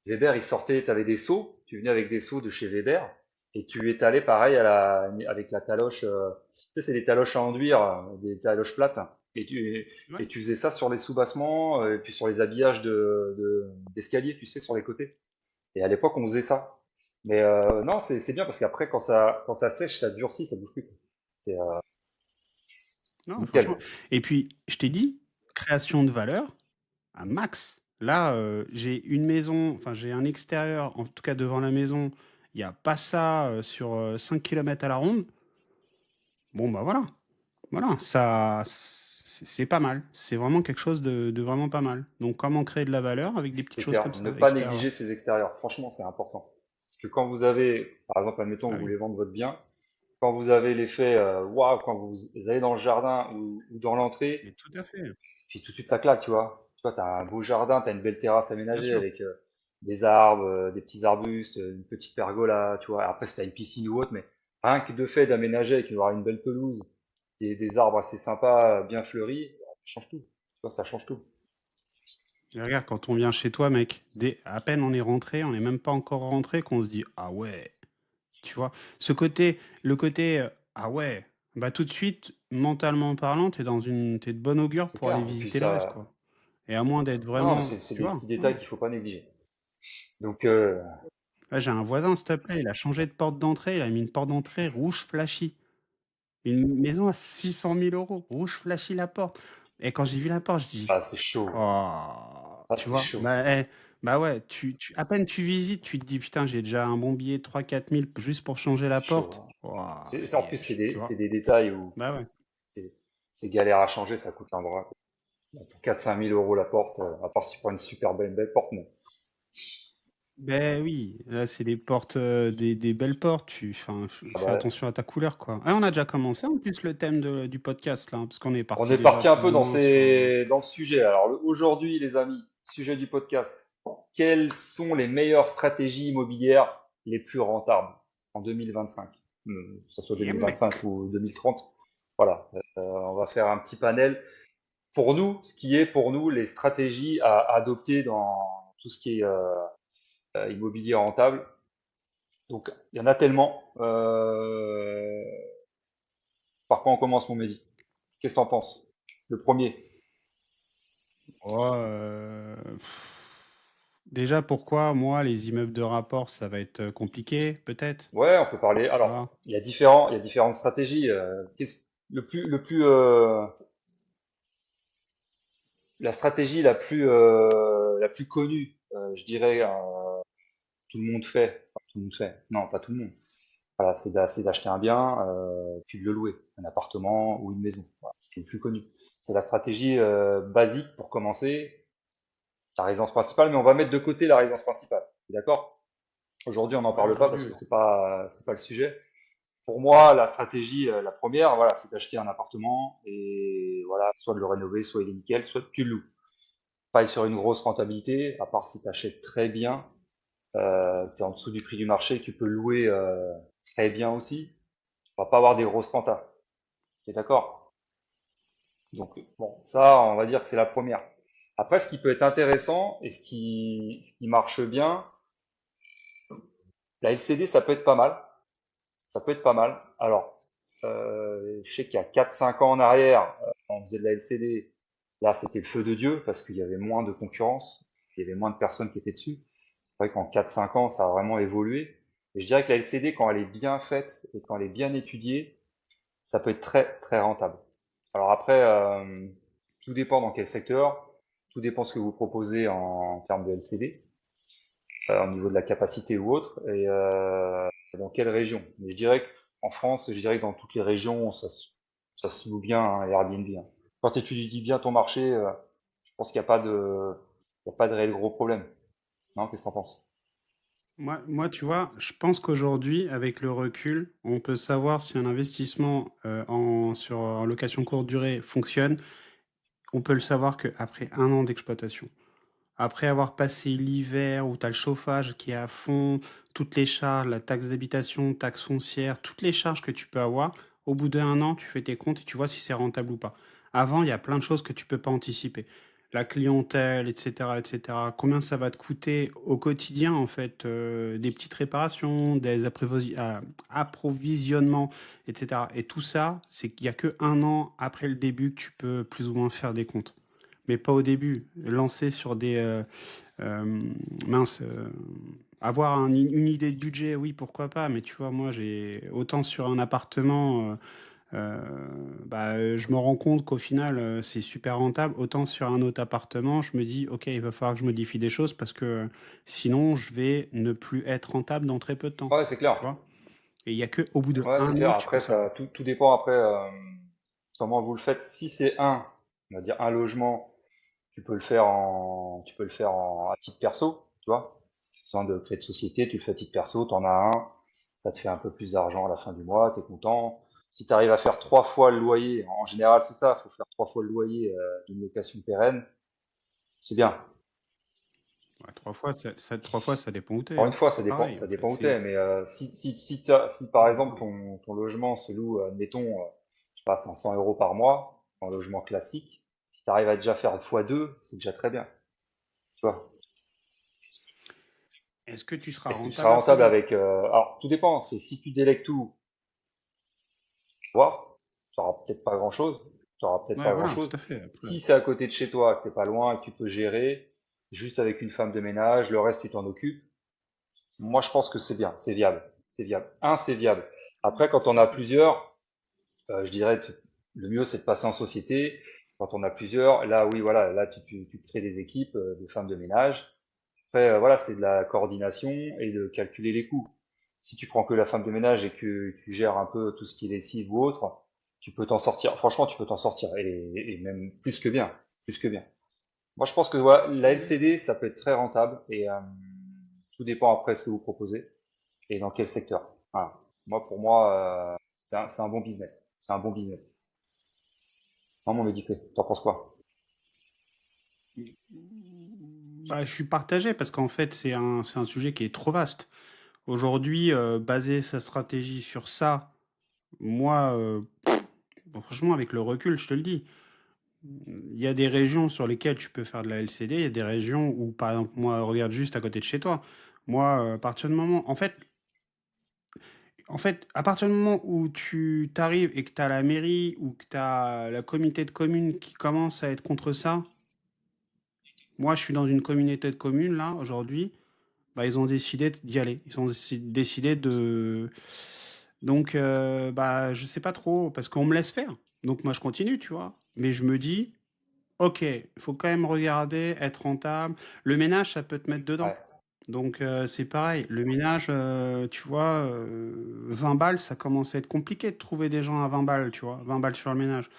[SPEAKER 1] il sortait, t'avais des seaux, tu venais avec des seaux de chez Weber et tu étalais pareil avec la taloche, tu sais, c'est des taloches à enduire, des taloches plates. Et
[SPEAKER 2] Ouais.
[SPEAKER 1] tu faisais ça sur les soubassements, et puis sur les habillages d'escalier, tu sais, sur les côtés. Et à l'époque, on faisait ça. Mais non, c'est bien parce qu'après, quand ça sèche, ça durcit, ça bouge plus, quoi. C'est
[SPEAKER 2] Non, franchement.
[SPEAKER 1] nickel.
[SPEAKER 2] Et puis, je t'ai dit, création de valeur à max. Là, j'ai une maison, enfin, j'ai un extérieur, en tout cas devant la maison. Il n'y a pas ça sur 5 km à la ronde. Bon, bah voilà. Voilà, ça, c'est pas mal. C'est vraiment quelque chose de vraiment pas mal. Donc, comment créer de la valeur avec des petites
[SPEAKER 1] C'est
[SPEAKER 2] choses
[SPEAKER 1] clair.
[SPEAKER 2] comme
[SPEAKER 1] Ne
[SPEAKER 2] ça,
[SPEAKER 1] pas
[SPEAKER 2] extérieures.
[SPEAKER 1] négliger ses extérieurs. Franchement, c'est important. Parce que quand vous avez, par exemple, admettons,
[SPEAKER 2] Ah
[SPEAKER 1] vous
[SPEAKER 2] oui,
[SPEAKER 1] voulez vendre votre bien, quand vous avez l'effet waouh, quand vous allez dans le jardin ou dans l'entrée,
[SPEAKER 2] mais tout à fait,
[SPEAKER 1] puis tout de suite ça claque, tu vois. Tu vois, t'as un beau jardin, t'as une belle terrasse
[SPEAKER 2] bien
[SPEAKER 1] aménagée
[SPEAKER 2] sûr.
[SPEAKER 1] avec des arbres, des petits arbustes, une petite pergola, tu vois. Après, si t'as une piscine ou autre, mais rien que de fait d'aménager avec il y aura une belle pelouse et des arbres assez sympas, bien fleuris, ça change tout. Tu vois, ça change tout.
[SPEAKER 2] Et regarde, quand on vient chez toi, mec, à peine on est rentré, on n'est même pas encore rentré, qu'on se dit, ah ouais, tu vois. Le côté, ah ouais, bah tout de suite, mentalement parlant, t'es de bonne augure
[SPEAKER 1] C'est
[SPEAKER 2] pour aller
[SPEAKER 1] clair. Et puis
[SPEAKER 2] visiter le reste,
[SPEAKER 1] ça,
[SPEAKER 2] quoi. Et à moins d'être
[SPEAKER 1] non, mais
[SPEAKER 2] vraiment,
[SPEAKER 1] c'est
[SPEAKER 2] tu
[SPEAKER 1] des
[SPEAKER 2] vois.
[SPEAKER 1] petits
[SPEAKER 2] Hein.
[SPEAKER 1] détails qu'il faut pas négliger. Donc,
[SPEAKER 2] Là, j'ai un voisin, s'il te plaît, il a changé de porte d'entrée, il a mis une porte d'entrée rouge flashy. Une maison à 600 000 euros, rouge flashy la porte. Et quand j'ai vu la porte, je dis,
[SPEAKER 1] c'est chaud.
[SPEAKER 2] oh.
[SPEAKER 1] Ah,
[SPEAKER 2] Tu
[SPEAKER 1] c'est
[SPEAKER 2] vois?
[SPEAKER 1] chaud.
[SPEAKER 2] Bah ouais, à peine tu visites, tu te dis putain, j'ai déjà un bon billet de 3 4 000 juste pour changer la
[SPEAKER 1] C'est chaud,
[SPEAKER 2] porte.
[SPEAKER 1] hein.
[SPEAKER 2] Ouah,
[SPEAKER 1] En plus,
[SPEAKER 2] tu
[SPEAKER 1] c'est
[SPEAKER 2] vois?
[SPEAKER 1] des détails où
[SPEAKER 2] Bah ouais.
[SPEAKER 1] c'est c'est galère à changer, ça coûte un bras. Pour 4 5 000 € la porte, à part si tu prends une super belle porte, non.
[SPEAKER 2] Ben oui, là c'est des portes, des belles portes. Enfin,
[SPEAKER 1] Ah
[SPEAKER 2] fais
[SPEAKER 1] bah,
[SPEAKER 2] attention à ta couleur, quoi. Ah, on a déjà commencé en plus le thème du podcast là, hein, parce qu'on est
[SPEAKER 1] on
[SPEAKER 2] parti
[SPEAKER 1] est
[SPEAKER 2] déjà
[SPEAKER 1] parti un
[SPEAKER 2] plus
[SPEAKER 1] peu
[SPEAKER 2] ou moins sur un.
[SPEAKER 1] dans le sujet. Alors aujourd'hui, les amis, sujet du podcast. Quelles sont les meilleures stratégies immobilières les plus rentables en 2025? Que ce soit
[SPEAKER 2] Yeah,
[SPEAKER 1] 2025
[SPEAKER 2] mec.
[SPEAKER 1] ou 2030. Voilà, on va faire un petit panel. Pour nous, ce qui est pour nous les stratégies à adopter dans tout ce qui est immobilier rentable. Donc, il y en a tellement. Par quoi on commence, mon Mehdi? Qu'est-ce que t'en penses? Le premier.
[SPEAKER 2] Oh, déjà, pourquoi moi les immeubles de rapport, ça va être compliqué, peut-être,
[SPEAKER 1] Ouais, on peut parler.
[SPEAKER 2] tu
[SPEAKER 1] Alors,
[SPEAKER 2] vois?
[SPEAKER 1] il y a différentes stratégies. La stratégie la plus connue, je dirais, tout le monde fait. Enfin, tout le monde fait. Non, pas tout le monde. Voilà, c'est d'acheter un bien, puis de le louer, un appartement ou une maison. Voilà, c'est le plus connu. C'est la stratégie basique pour commencer. La résidence principale, mais on va mettre de côté la résidence principale. D'accord? Aujourd'hui, on n'en
[SPEAKER 2] Ouais,
[SPEAKER 1] parle pas parce
[SPEAKER 2] aujourd'hui,
[SPEAKER 1] que
[SPEAKER 2] non.
[SPEAKER 1] c'est pas le sujet. Pour moi, la stratégie, la première, voilà, c'est d'acheter un appartement et voilà, soit de le rénover, soit il est nickel, soit tu le loues. Pareil sur une grosse rentabilité, à part si tu achètes très bien, tu es en dessous du prix du marché, tu peux louer très bien aussi. Tu vas pas avoir des grosses rentas. Tu es d'accord? Donc bon, ça, on va dire que c'est la première. Après, ce qui peut être intéressant et ce qui marche bien, la LCD, ça peut être pas mal. Ça peut être pas mal. Alors, je sais qu'il y a 4 5 ans en arrière, on faisait de la LCD. Là, c'était le feu de Dieu parce qu'il y avait moins de concurrence, il y avait moins de personnes qui étaient dessus. C'est vrai qu'en 4 5 ans, ça a vraiment évolué. Et je dirais que la LCD, quand elle est bien faite et quand elle est bien étudiée, ça peut être très très rentable. Alors après, tout dépend dans quel secteur, tout dépend ce que vous proposez en termes de LCD, au niveau de la capacité ou autre, et dans quelle région. Mais je dirais qu'en France, je dirais que dans toutes les régions, ça se loue bien, hein, Airbnb, hein. Quand tu étudies bien ton marché, je pense qu'il n'y a pas il y a pas de réel gros problème. Non, qu'est-ce que t'en penses?
[SPEAKER 2] Moi, tu vois, je pense qu'aujourd'hui, avec le recul, on peut savoir si un investissement en location courte durée fonctionne. On peut le savoir qu'après 1 an d'exploitation. Après avoir passé l'hiver où tu as le chauffage qui est à fond, toutes les charges, la taxe d'habitation, taxe foncière, toutes les charges que tu peux avoir, au bout d'1 an, tu fais tes comptes et tu vois si c'est rentable ou pas. Avant, il y a plein de choses que tu peux pas anticiper. La clientèle, etc., etc. Combien ça va te coûter au quotidien, en fait, des petites réparations, des approvisionnements, etc. Et tout ça, c'est qu'il y a que 1 an après le début que tu peux plus ou moins faire des comptes, mais pas au début. Lancer sur des euh, mince, avoir une idée de budget, oui, pourquoi pas. Mais tu vois, moi, j'ai autant sur un appartement, je me rends compte qu'au final, c'est super rentable. Autant sur un autre appartement, je me dis, ok, il va falloir que je modifie des choses parce que sinon, je vais ne plus être rentable dans très peu de temps.
[SPEAKER 1] Ouais, c'est clair.
[SPEAKER 2] Tu vois? Et il y a que au bout de
[SPEAKER 1] Ouais, c'est
[SPEAKER 2] un
[SPEAKER 1] clair.
[SPEAKER 2] an que tu peux
[SPEAKER 1] Après,
[SPEAKER 2] savoir.
[SPEAKER 1] tout dépend après comment vous le faites. Si c'est on va dire un logement, tu peux le faire à titre perso, tu vois. Besoin de créer de société, tu le fais à titre perso, t'en as un, ça te fait un peu plus d'argent à la fin du mois, t'es content. Si tu arrives à faire 3 fois le loyer, en général c'est ça, faut faire 3 fois le loyer d'une location pérenne, c'est bien.
[SPEAKER 2] Ouais, 3 fois, 3 fois, ça dépend où t'es,
[SPEAKER 1] Encore une
[SPEAKER 2] hein.
[SPEAKER 1] fois,
[SPEAKER 2] C'est pareil,
[SPEAKER 1] ça
[SPEAKER 2] en
[SPEAKER 1] dépend
[SPEAKER 2] fait.
[SPEAKER 1] où t'es, mais si par
[SPEAKER 2] Ouais,
[SPEAKER 1] exemple
[SPEAKER 2] ouais.
[SPEAKER 1] ton logement se loue, admettons, je sais pas, 500 € par mois, en logement classique, si tu arrives à déjà faire x2, c'est déjà très bien, tu vois.
[SPEAKER 2] Est-ce que tu seras
[SPEAKER 1] Est-ce que tu seras
[SPEAKER 2] rentable à
[SPEAKER 1] rentable
[SPEAKER 2] x2?
[SPEAKER 1] avec... alors, tout dépend. C'est si tu délègues tout, tu vois, tu n'auras peut-être pas grand-chose. Tu n'auras peut-être
[SPEAKER 2] Ouais,
[SPEAKER 1] pas
[SPEAKER 2] voilà,
[SPEAKER 1] grand-chose.
[SPEAKER 2] tout à fait. Après.
[SPEAKER 1] Si c'est à côté de chez toi, que t'es pas loin, que tu peux gérer, juste avec une femme de ménage, le reste, tu t'en occupes. Moi, je pense que c'est bien, c'est viable. C'est viable. C'est viable. Après, quand on a plusieurs, je dirais que le mieux, c'est de passer en société. Quand on a plusieurs, là, oui, voilà, là, tu crées des équipes de femmes de ménage. Après, voilà, c'est de la coordination et de calculer les coûts. Si tu prends que la femme de ménage et que tu gères un peu tout ce qui est lessive ou autre, tu peux t'en sortir. Franchement, tu peux t'en sortir et même plus que bien, plus que bien. Moi, je pense que voilà, la LCD, ça peut être très rentable et tout dépend après ce que vous proposez et dans quel secteur. Voilà. Moi, pour moi, c'est un bon business. C'est un bon business. Non, mon médicament, t'en penses quoi?
[SPEAKER 2] Bah, je suis partagé parce qu'en fait, c'est un sujet qui est trop vaste. Aujourd'hui, baser sa stratégie sur ça, moi, bon, franchement, avec le recul, je te le dis, il y a des régions sur lesquelles tu peux faire de la LCD, il y a des régions où, par exemple, moi, regarde juste à côté de chez toi. Moi, à partir du moment, en fait, à partir du moment où tu t'arrives et que tu as la mairie ou que tu as la communauté de communes qui commence à être contre ça, moi, je suis dans une communauté de communes, là, aujourd'hui, bah, ils ont décidé d'y aller. Ils ont décidé de. Donc, bah, je sais pas trop, parce qu'on me laisse faire. Donc, moi, je continue, tu vois. Mais je me dis, ok, il faut quand même regarder, être rentable. Le ménage, ça peut te mettre dedans.
[SPEAKER 1] Ouais.
[SPEAKER 2] Donc, c'est pareil. Le ménage, tu vois, 20 balles, ça commence à être compliqué de trouver des gens à 20 balles, tu vois. 20 balles sur le ménage.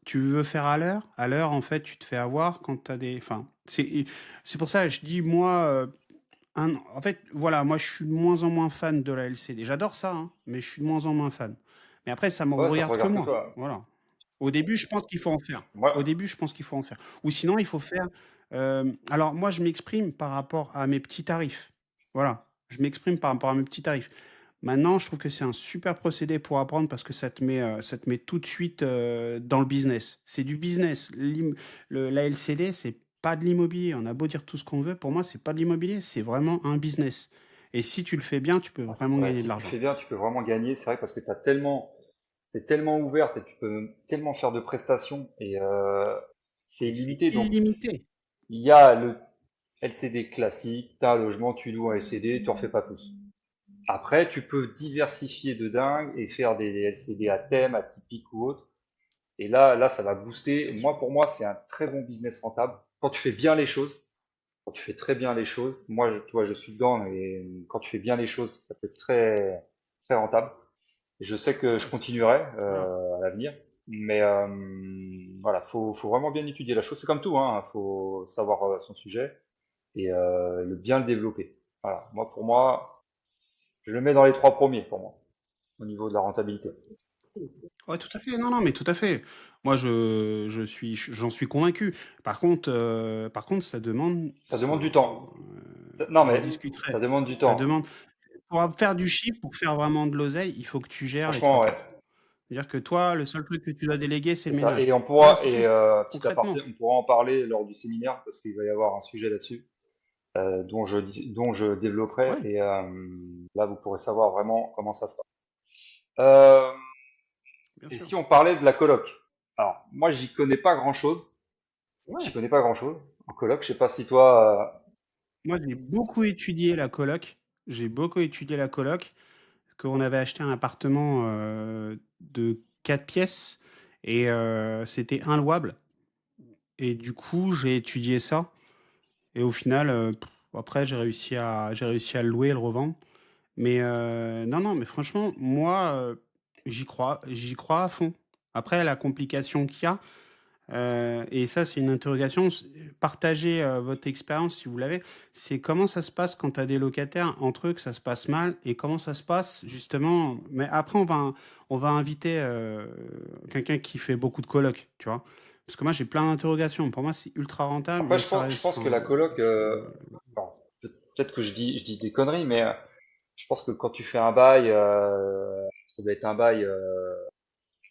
[SPEAKER 2] Tu veux faire à l'heure, en fait, tu te fais avoir quand tu as des. Enfin, c'est pour ça que je dis, moi, en fait, voilà, moi, je suis de moins en moins fan de la LCD. J'adore ça, hein, mais je suis de moins en moins fan. Mais après, ça me
[SPEAKER 1] Ouais, ça te
[SPEAKER 2] regarde que
[SPEAKER 1] regarde que
[SPEAKER 2] moi.
[SPEAKER 1] toi.
[SPEAKER 2] Voilà. Au début, je pense qu'il faut en faire.
[SPEAKER 1] Moi,
[SPEAKER 2] Au début, je pense qu'il faut en faire. Ou sinon, il faut faire. Alors, moi, je m'exprime par rapport à mes petits tarifs. Voilà. Je m'exprime par rapport à mes petits tarifs. Maintenant, je trouve que c'est un super procédé pour apprendre parce que ça te met tout de suite dans le business. C'est du business. La LCD, c'est pas de l'immobilier. On a beau dire tout ce qu'on veut, pour moi, c'est pas de l'immobilier, c'est vraiment un business. Et si tu le fais bien, tu peux vraiment
[SPEAKER 1] ouais,
[SPEAKER 2] gagner de
[SPEAKER 1] si tu le
[SPEAKER 2] l'argent.
[SPEAKER 1] fais bien, tu peux vraiment gagner. C'est vrai parce que c'est tellement ouvert et tu peux tellement faire de prestations et c'est
[SPEAKER 2] Et c'est
[SPEAKER 1] illimité. Donc,
[SPEAKER 2] illimité.
[SPEAKER 1] il y a le LCD classique, t'as un logement, tu loues un LCD, tu en fais pas plus. Après, tu peux diversifier de dingue et faire des LCD à thème, atypiques ou autres. Et là, ça va booster.
[SPEAKER 2] Bien sûr.
[SPEAKER 1] Moi, pour moi, c'est un très bon business rentable. Quand tu fais bien les choses, quand tu fais très bien les choses, moi, tu vois, je suis dedans et quand tu fais bien les choses, ça peut être très, très rentable. Et je sais que je
[SPEAKER 2] Ouais,
[SPEAKER 1] continuerai
[SPEAKER 2] voilà.
[SPEAKER 1] à l'avenir, mais voilà, faut vraiment bien étudier la chose. C'est comme tout, hein, faut savoir son sujet et bien le développer. Voilà, moi, pour moi, je le mets dans les trois premiers pour moi au niveau de la rentabilité.
[SPEAKER 2] Ouais, tout à fait. Non, non, mais tout à fait. Moi, j'en suis convaincu. Par contre, ça demande,
[SPEAKER 1] Ça demande du temps. Non,
[SPEAKER 2] j'en
[SPEAKER 1] mais
[SPEAKER 2] discuterai.
[SPEAKER 1] ça demande du
[SPEAKER 2] Ça
[SPEAKER 1] temps.
[SPEAKER 2] demande, pour faire du chiffre, pour faire vraiment de l'oseille, il faut que tu gères les
[SPEAKER 1] Franchement,
[SPEAKER 2] trois
[SPEAKER 1] ouais.
[SPEAKER 2] quatre. C'est-à-dire que toi, le seul truc que tu dois déléguer, c'est
[SPEAKER 1] C'est
[SPEAKER 2] le
[SPEAKER 1] ça. Et
[SPEAKER 2] ménage.
[SPEAKER 1] on
[SPEAKER 2] Voilà,
[SPEAKER 1] pourra,
[SPEAKER 2] c'est
[SPEAKER 1] et
[SPEAKER 2] tout.
[SPEAKER 1] petit aparté,
[SPEAKER 2] Concrètement.
[SPEAKER 1] on pourra en parler lors du séminaire parce qu'il va y avoir un sujet là-dessus dont je développerai
[SPEAKER 2] Ouais,
[SPEAKER 1] et là vous pourrez savoir vraiment comment ça se passe. Euh,
[SPEAKER 2] bien
[SPEAKER 1] et
[SPEAKER 2] sûr.
[SPEAKER 1] si on parlait de la coloc? Alors moi j'y connais pas grand-chose. J'y
[SPEAKER 2] Ouais.
[SPEAKER 1] connais pas grand-chose en coloc. Je sais pas si toi.
[SPEAKER 2] Moi, j'ai beaucoup étudié la coloc. J'ai beaucoup étudié la coloc. Qu'on avait acheté un appartement de 4 pièces et c'était inlouable. Et du coup, j'ai étudié ça. Et au final, après, j'ai réussi à le louer et le revendre. Mais non, non, mais franchement, moi, j'y crois à fond. Après, la complication qu'il y a, et ça, c'est une interrogation, partagez votre expérience si vous l'avez, c'est comment ça se passe quand tu as des locataires entre eux, que ça se passe mal, et comment ça se passe justement. Mais après, on va inviter quelqu'un qui fait beaucoup de colocs, tu vois. Parce que moi, j'ai plein d'interrogations. Pour moi, c'est ultra rentable,
[SPEAKER 1] Après
[SPEAKER 2] mais ça
[SPEAKER 1] je
[SPEAKER 2] reste.
[SPEAKER 1] pense que
[SPEAKER 2] Enfin,
[SPEAKER 1] la coloc, bon, peut-être que je dis des conneries, mais je pense que quand tu fais un bail, ça doit être un bail,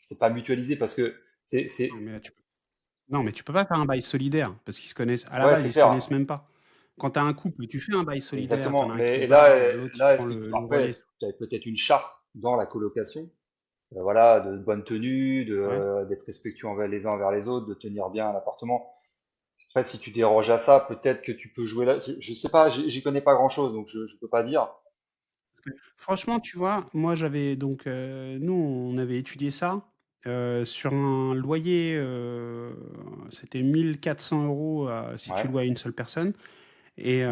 [SPEAKER 1] c'est pas mutualisé parce que
[SPEAKER 2] non,
[SPEAKER 1] c'est
[SPEAKER 2] mais là, non, mais tu peux pas faire un bail solidaire, parce qu'ils se connaissent. À la
[SPEAKER 1] ouais,
[SPEAKER 2] base,
[SPEAKER 1] c'est
[SPEAKER 2] ils se
[SPEAKER 1] clair.
[SPEAKER 2] connaissent même pas. Quand tu as un couple, tu fais un bail solidaire, tu en
[SPEAKER 1] Exactement.
[SPEAKER 2] as un
[SPEAKER 1] Mais
[SPEAKER 2] qui
[SPEAKER 1] et là,
[SPEAKER 2] part, l'autre, il prend le
[SPEAKER 1] après,
[SPEAKER 2] relais.
[SPEAKER 1] tu avais peut-être une charte dans la colocation, voilà, de bonne tenue,
[SPEAKER 2] Ouais.
[SPEAKER 1] d'être respectueux les uns envers les autres, de tenir bien l'appartement. Après, si tu déroges à ça, peut-être que tu peux jouer là. Je sais pas, j'y connais pas grand-chose, donc je peux pas dire.
[SPEAKER 2] Franchement, tu vois, moi j'avais donc nous on avait étudié ça. Sur un loyer, c'était 1 400 € si tu
[SPEAKER 1] Ouais,
[SPEAKER 2] loues à une seule personne et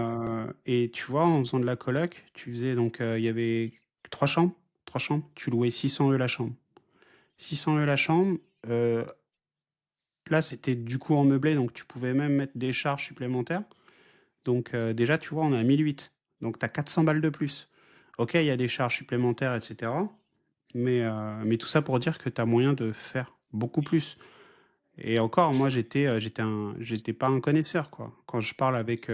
[SPEAKER 2] tu vois, en faisant de la coloc, tu faisais donc, il y avait 3 chambres 3 chambres, tu louais 600 € la chambre. 600 € la chambre, heu, là, c'était du coup en meublé, donc tu pouvais même mettre des charges supplémentaires. Donc déjà, tu vois, on est à 1 800. Donc tu as 400 balles de plus. OK, il y a des charges supplémentaires et cetera, mais tout ça pour dire que tu as moyen de faire beaucoup plus et encore, moi, j'étais pas un connaisseur, quoi. Quand je parle avec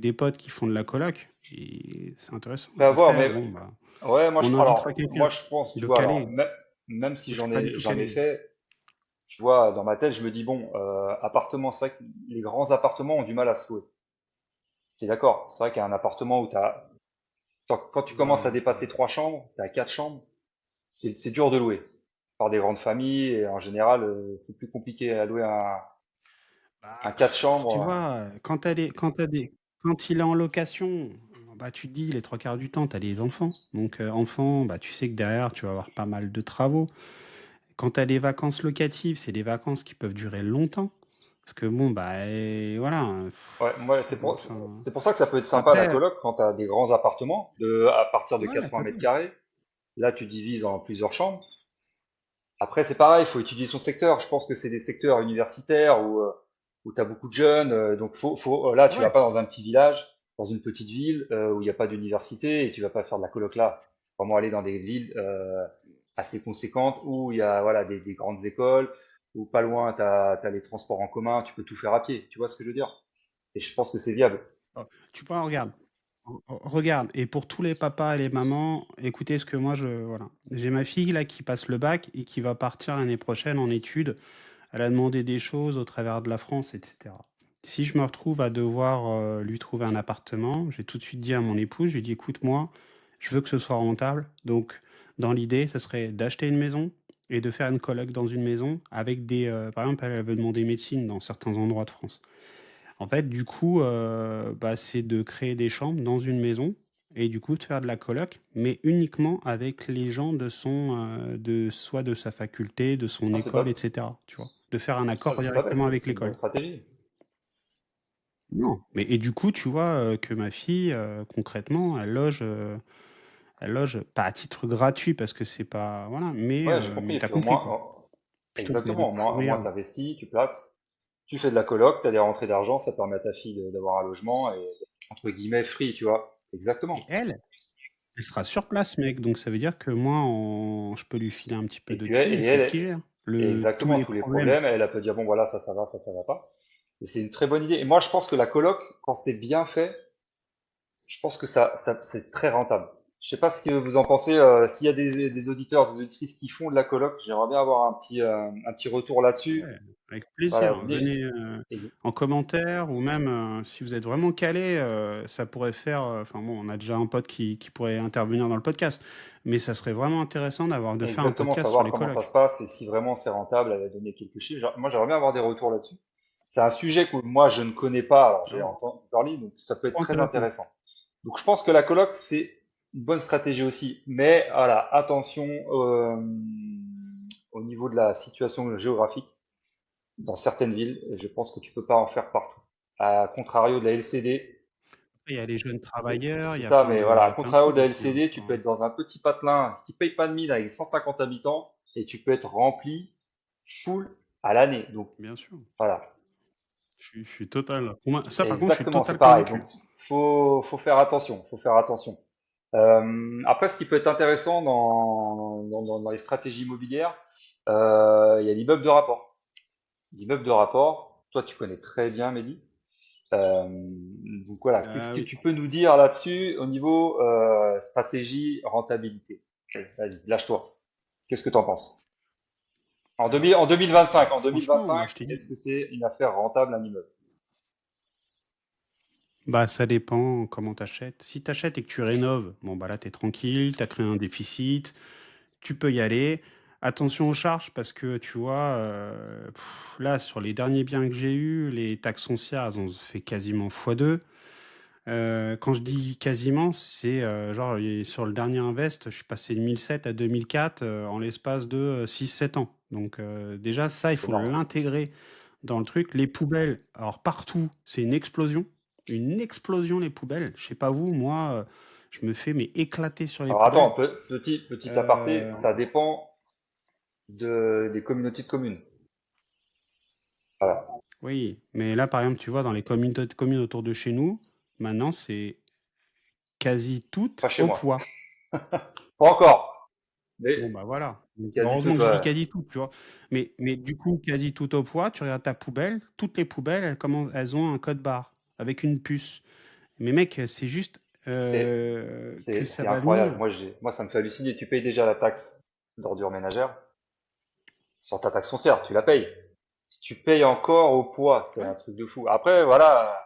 [SPEAKER 2] des potes qui font de la coloc et c'est intéressant.
[SPEAKER 1] peut avoir,
[SPEAKER 2] Après,
[SPEAKER 1] mais
[SPEAKER 2] bon, bah,
[SPEAKER 1] ouais,
[SPEAKER 2] on invitera quelqu'un
[SPEAKER 1] moi je pense, tu
[SPEAKER 2] de
[SPEAKER 1] vois, alors
[SPEAKER 2] calé.
[SPEAKER 1] même si
[SPEAKER 2] Moi, je suis pas du tout
[SPEAKER 1] j'en ai
[SPEAKER 2] calé.
[SPEAKER 1] fait, tu vois, dans ma tête, je me dis bon, appartement, c'est vrai que les grands appartements ont du mal à se louer. Tu es d'accord? C'est vrai qu'un appartement où quand tu
[SPEAKER 2] Ouais,
[SPEAKER 1] commences à
[SPEAKER 2] non,
[SPEAKER 1] dépasser 3 chambres, tu as 4 chambres, c'est dur de louer. Par des grandes familles, et en général, c'est plus compliqué à louer un
[SPEAKER 2] bah,
[SPEAKER 1] 4 chambres.
[SPEAKER 2] tu vois, quand il est en location, bah, tu te dis les 3 quarts du temps, tu as des enfants. Donc enfants, bah, tu sais que derrière, tu vas avoir pas mal de travaux. Quand tu as des vacances locatives, c'est des vacances qui peuvent durer longtemps. Parce que bon, bah, voilà,
[SPEAKER 1] Ouais, moi,
[SPEAKER 2] bon, c'est un
[SPEAKER 1] c'est pour ça que ça peut être sympa la
[SPEAKER 2] après
[SPEAKER 1] coloc quand tu as des grands appartements à partir de
[SPEAKER 2] ouais, la
[SPEAKER 1] 80 mètres
[SPEAKER 2] coloc.
[SPEAKER 1] carrés. Là, tu divises en plusieurs chambres. Après, c'est pareil, il faut étudier son secteur. Je pense que c'est des secteurs universitaires où tu as beaucoup de jeunes. Donc, là, tu vas
[SPEAKER 2] Ouais.
[SPEAKER 1] pas dans un petit village, dans une petite ville où il n'y a pas d'université et tu vas pas faire de la coloc là. Vraiment aller dans des villes assez conséquentes où il y a voilà, des grandes écoles, où pas loin, tu as les transports en commun, tu peux tout faire à pied. Tu vois ce que je veux dire? Et je pense que c'est viable.
[SPEAKER 2] Oh, tu vois, regarde et pour tous les papas et les mamans, écoutez ce que moi voilà. J'ai ma fille là qui passe le bac et qui va partir l'année prochaine en études. Elle a demandé des choses au travers de la France et cetera. Si je me retrouve à devoir, lui trouver un appartement, j'ai tout de suite dit à mon épouse, je lui ai dit: «Écoute moi, je veux que ce soit rentable, donc dans l'idée, ce serait d'acheter une maison et de faire une coloc dans une maison avec des» par exemple, elle veut demander médecine dans certains endroits de France. En fait, du coup, bah, c'est de créer des chambres dans une maison et du coup de faire de la coloc, mais uniquement avec les gens de soit de sa faculté, de son
[SPEAKER 1] Non,
[SPEAKER 2] école et cetera, tu vois? De faire un accord
[SPEAKER 1] c'est pas bête,
[SPEAKER 2] directement avec
[SPEAKER 1] c'est une bonne
[SPEAKER 2] l'école.
[SPEAKER 1] stratégie.
[SPEAKER 2] Non, mais et du coup, tu vois, que ma fille, concrètement, elle loge pas à titre gratuit parce que c'est pas voilà,
[SPEAKER 1] Ouais, j'ai
[SPEAKER 2] mais
[SPEAKER 1] compris. Et
[SPEAKER 2] tu
[SPEAKER 1] puis au
[SPEAKER 2] compris,
[SPEAKER 1] moins,
[SPEAKER 2] quoi. Plutôt que de
[SPEAKER 1] exactement, au moins
[SPEAKER 2] pourrir.
[SPEAKER 1] tu investis, tu places, tu fais de la coloc, tu as des rentrées d'argent, ça permet à ta fille d'avoir un logement et entre guillemets free, tu vois.
[SPEAKER 2] Et
[SPEAKER 1] Exactement.
[SPEAKER 2] elle sera sur place, mec, donc ça veut dire que moi, je peux lui filer un petit peu
[SPEAKER 1] Et
[SPEAKER 2] de
[SPEAKER 1] puis
[SPEAKER 2] thunes et c'est elle
[SPEAKER 1] elle,
[SPEAKER 2] qui gère tous
[SPEAKER 1] exactement,
[SPEAKER 2] les
[SPEAKER 1] tous les
[SPEAKER 2] problèmes.
[SPEAKER 1] problèmes, elle peut dire bon voilà, ça va pas. Et c'est une très bonne idée. Et moi, je pense que la coloc, quand c'est bien fait, je pense que c'est très rentable. Je sais pas ce que vous en pensez. S'il y a des auditeurs, des auditrices qui font de la coloc, j'aimerais bien avoir un petit retour là-dessus.
[SPEAKER 2] Ouais, avec
[SPEAKER 1] Voilà,
[SPEAKER 2] plaisir.
[SPEAKER 1] venez.
[SPEAKER 2] Venez, en commentaire ou même, si vous êtes vraiment calé, ça pourrait faire, enfin bon, on a déjà un pote qui pourrait intervenir dans le podcast, mais ça serait vraiment intéressant de faire un
[SPEAKER 1] Exactement,
[SPEAKER 2] podcast sur
[SPEAKER 1] savoir
[SPEAKER 2] les
[SPEAKER 1] comment ça
[SPEAKER 2] colocs.
[SPEAKER 1] se passe et si vraiment c'est rentable, elle a donné quelques chiffres. Moi, j'aimerais bien avoir des retours là-dessus. C'est un sujet que moi, je ne connais pas. Alors, j'ai
[SPEAKER 2] Non,
[SPEAKER 1] entendu parler, donc ça peut être
[SPEAKER 2] trop
[SPEAKER 1] très
[SPEAKER 2] intéressant.
[SPEAKER 1] intéressant. Donc, je pense que la coloc, c'est une bonne stratégie aussi. Mais voilà, attention au niveau de la situation géographique. Dans certaines villes, je pense que tu peux pas en faire partout. À contrario de la LCD,
[SPEAKER 2] Après, il y a les jeunes travailleurs,
[SPEAKER 1] c'est ça, mais voilà,
[SPEAKER 2] il
[SPEAKER 1] à
[SPEAKER 2] y a plein de
[SPEAKER 1] contrario de
[SPEAKER 2] choses
[SPEAKER 1] la
[SPEAKER 2] aussi, hein,
[SPEAKER 1] LCD,
[SPEAKER 2] faut
[SPEAKER 1] tu peux être dans un petit patelin qui paye pas de mine avec 150 habitants et tu peux être rempli full à l'année. Donc
[SPEAKER 2] bien sûr.
[SPEAKER 1] voilà,
[SPEAKER 2] Je suis total pour moi ça par contre, je suis
[SPEAKER 1] exactement, c'est
[SPEAKER 2] total
[SPEAKER 1] pareil. Donc
[SPEAKER 2] convaincu.
[SPEAKER 1] faut faire attention, faut faire attention. Après, ce qui peut être intéressant dans les stratégies immobilières, il y a l'immeuble de rapport. L'immeuble de rapport, toi tu connais très bien, Mehdi. Euh, donc voilà, qu'est-ce
[SPEAKER 2] Ah
[SPEAKER 1] que
[SPEAKER 2] oui.
[SPEAKER 1] tu peux nous dire là-dessus au niveau stratégie, rentabilité? Vas-y, lâche-toi. Qu'est-ce que tu en penses? En 2025,
[SPEAKER 2] Franchement, moi, je t'ai dit
[SPEAKER 1] est-ce que c'est une affaire rentable un immeuble?
[SPEAKER 2] bah, ça dépend comment tu achètes. Si tu achètes et que tu rénoves, bon, bah, là, tu es tranquille, tu as créé un déficit, tu peux y aller. Attention aux charges parce que tu vois, là, sur les derniers biens que j'ai eus, les taxes foncières, elles ont fait quasiment x2. Quand je dis quasiment, c'est, sur le dernier invest, je suis passé de 1 007 à 2004, en l'espace de, 6-7 ans. Donc déjà ça, il
[SPEAKER 1] C'est
[SPEAKER 2] faut
[SPEAKER 1] énorme.
[SPEAKER 2] l'intégrer dans le truc. Les poubelles, alors partout, c'est une explosion. Une explosion les poubelles. Je sais pas vous, moi, je me fais mais éclater sur les
[SPEAKER 1] Alors attends,
[SPEAKER 2] poubelles.
[SPEAKER 1] petit aparté,
[SPEAKER 2] Euh,
[SPEAKER 1] ça dépend des communautés de communes. Voilà.
[SPEAKER 2] oui, mais là par exemple, tu vois, dans les communes autour de chez nous, maintenant c'est quasi
[SPEAKER 1] Pas
[SPEAKER 2] toutes
[SPEAKER 1] chez
[SPEAKER 2] au
[SPEAKER 1] moi.
[SPEAKER 2] poids.
[SPEAKER 1] Pas encore,
[SPEAKER 2] Bon,
[SPEAKER 1] mais
[SPEAKER 2] bah voilà. Donc,
[SPEAKER 1] quasi
[SPEAKER 2] heureusement
[SPEAKER 1] toutes,
[SPEAKER 2] que j'ai dit
[SPEAKER 1] ouais.
[SPEAKER 2] quasi tout, tu vois. Mais du coup, quasi tout au poids, tu regardes ta poubelle, toutes les poubelles, elles ont un code barre avec une puce. Mais mec, c'est juste
[SPEAKER 1] C'est,
[SPEAKER 2] que
[SPEAKER 1] c'est
[SPEAKER 2] ça va
[SPEAKER 1] incroyable.
[SPEAKER 2] venir.
[SPEAKER 1] Moi, ça me fait halluciner. Tu payes déjà la taxe d'ordure ménagère. Sur ta taxe foncière, tu la payes. Tu payes encore au poids, c'est un
[SPEAKER 2] Ouais.
[SPEAKER 1] truc de fou. Après, voilà.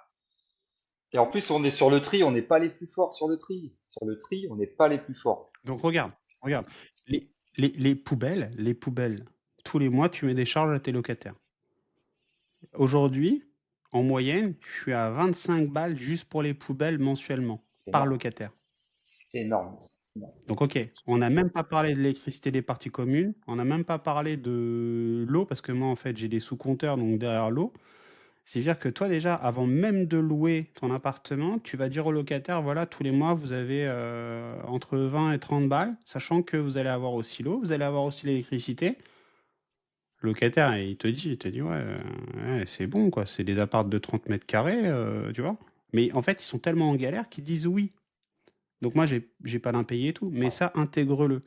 [SPEAKER 1] Et en plus, on est sur le tri, on n'est pas les plus forts sur le tri. Sur le tri, on n'est pas les plus forts.
[SPEAKER 2] Donc regarde. Les poubelles, tous les mois, tu mets des charges à tes locataires. Aujourd'hui, en moyenne, je suis à 25 balles juste pour les poubelles mensuellement,
[SPEAKER 1] C'est
[SPEAKER 2] par
[SPEAKER 1] énorme.
[SPEAKER 2] locataire.
[SPEAKER 1] C'est énorme. C'est énorme.
[SPEAKER 2] Donc ok, on n'a même pas parlé de l'électricité des parties communes, on n'a même pas parlé de l'eau, parce que moi en fait j'ai des sous-compteurs donc derrière l'eau. C'est-à-dire que toi déjà, avant même de louer ton appartement, tu vas dire au locataire, voilà, tous les mois vous avez entre 20 et 30 balles, sachant que vous allez avoir aussi l'eau, vous allez avoir aussi l'électricité. Le locataire, il te dit ouais, ouais, c'est bon quoi, c'est des apparts de 30 mètres carrés, tu vois. Mais en fait, ils sont tellement en galère qu'ils disent oui. Donc moi, j'ai pas d'impayé et tout, mais
[SPEAKER 1] Ouais.
[SPEAKER 2] ça, intègre-le.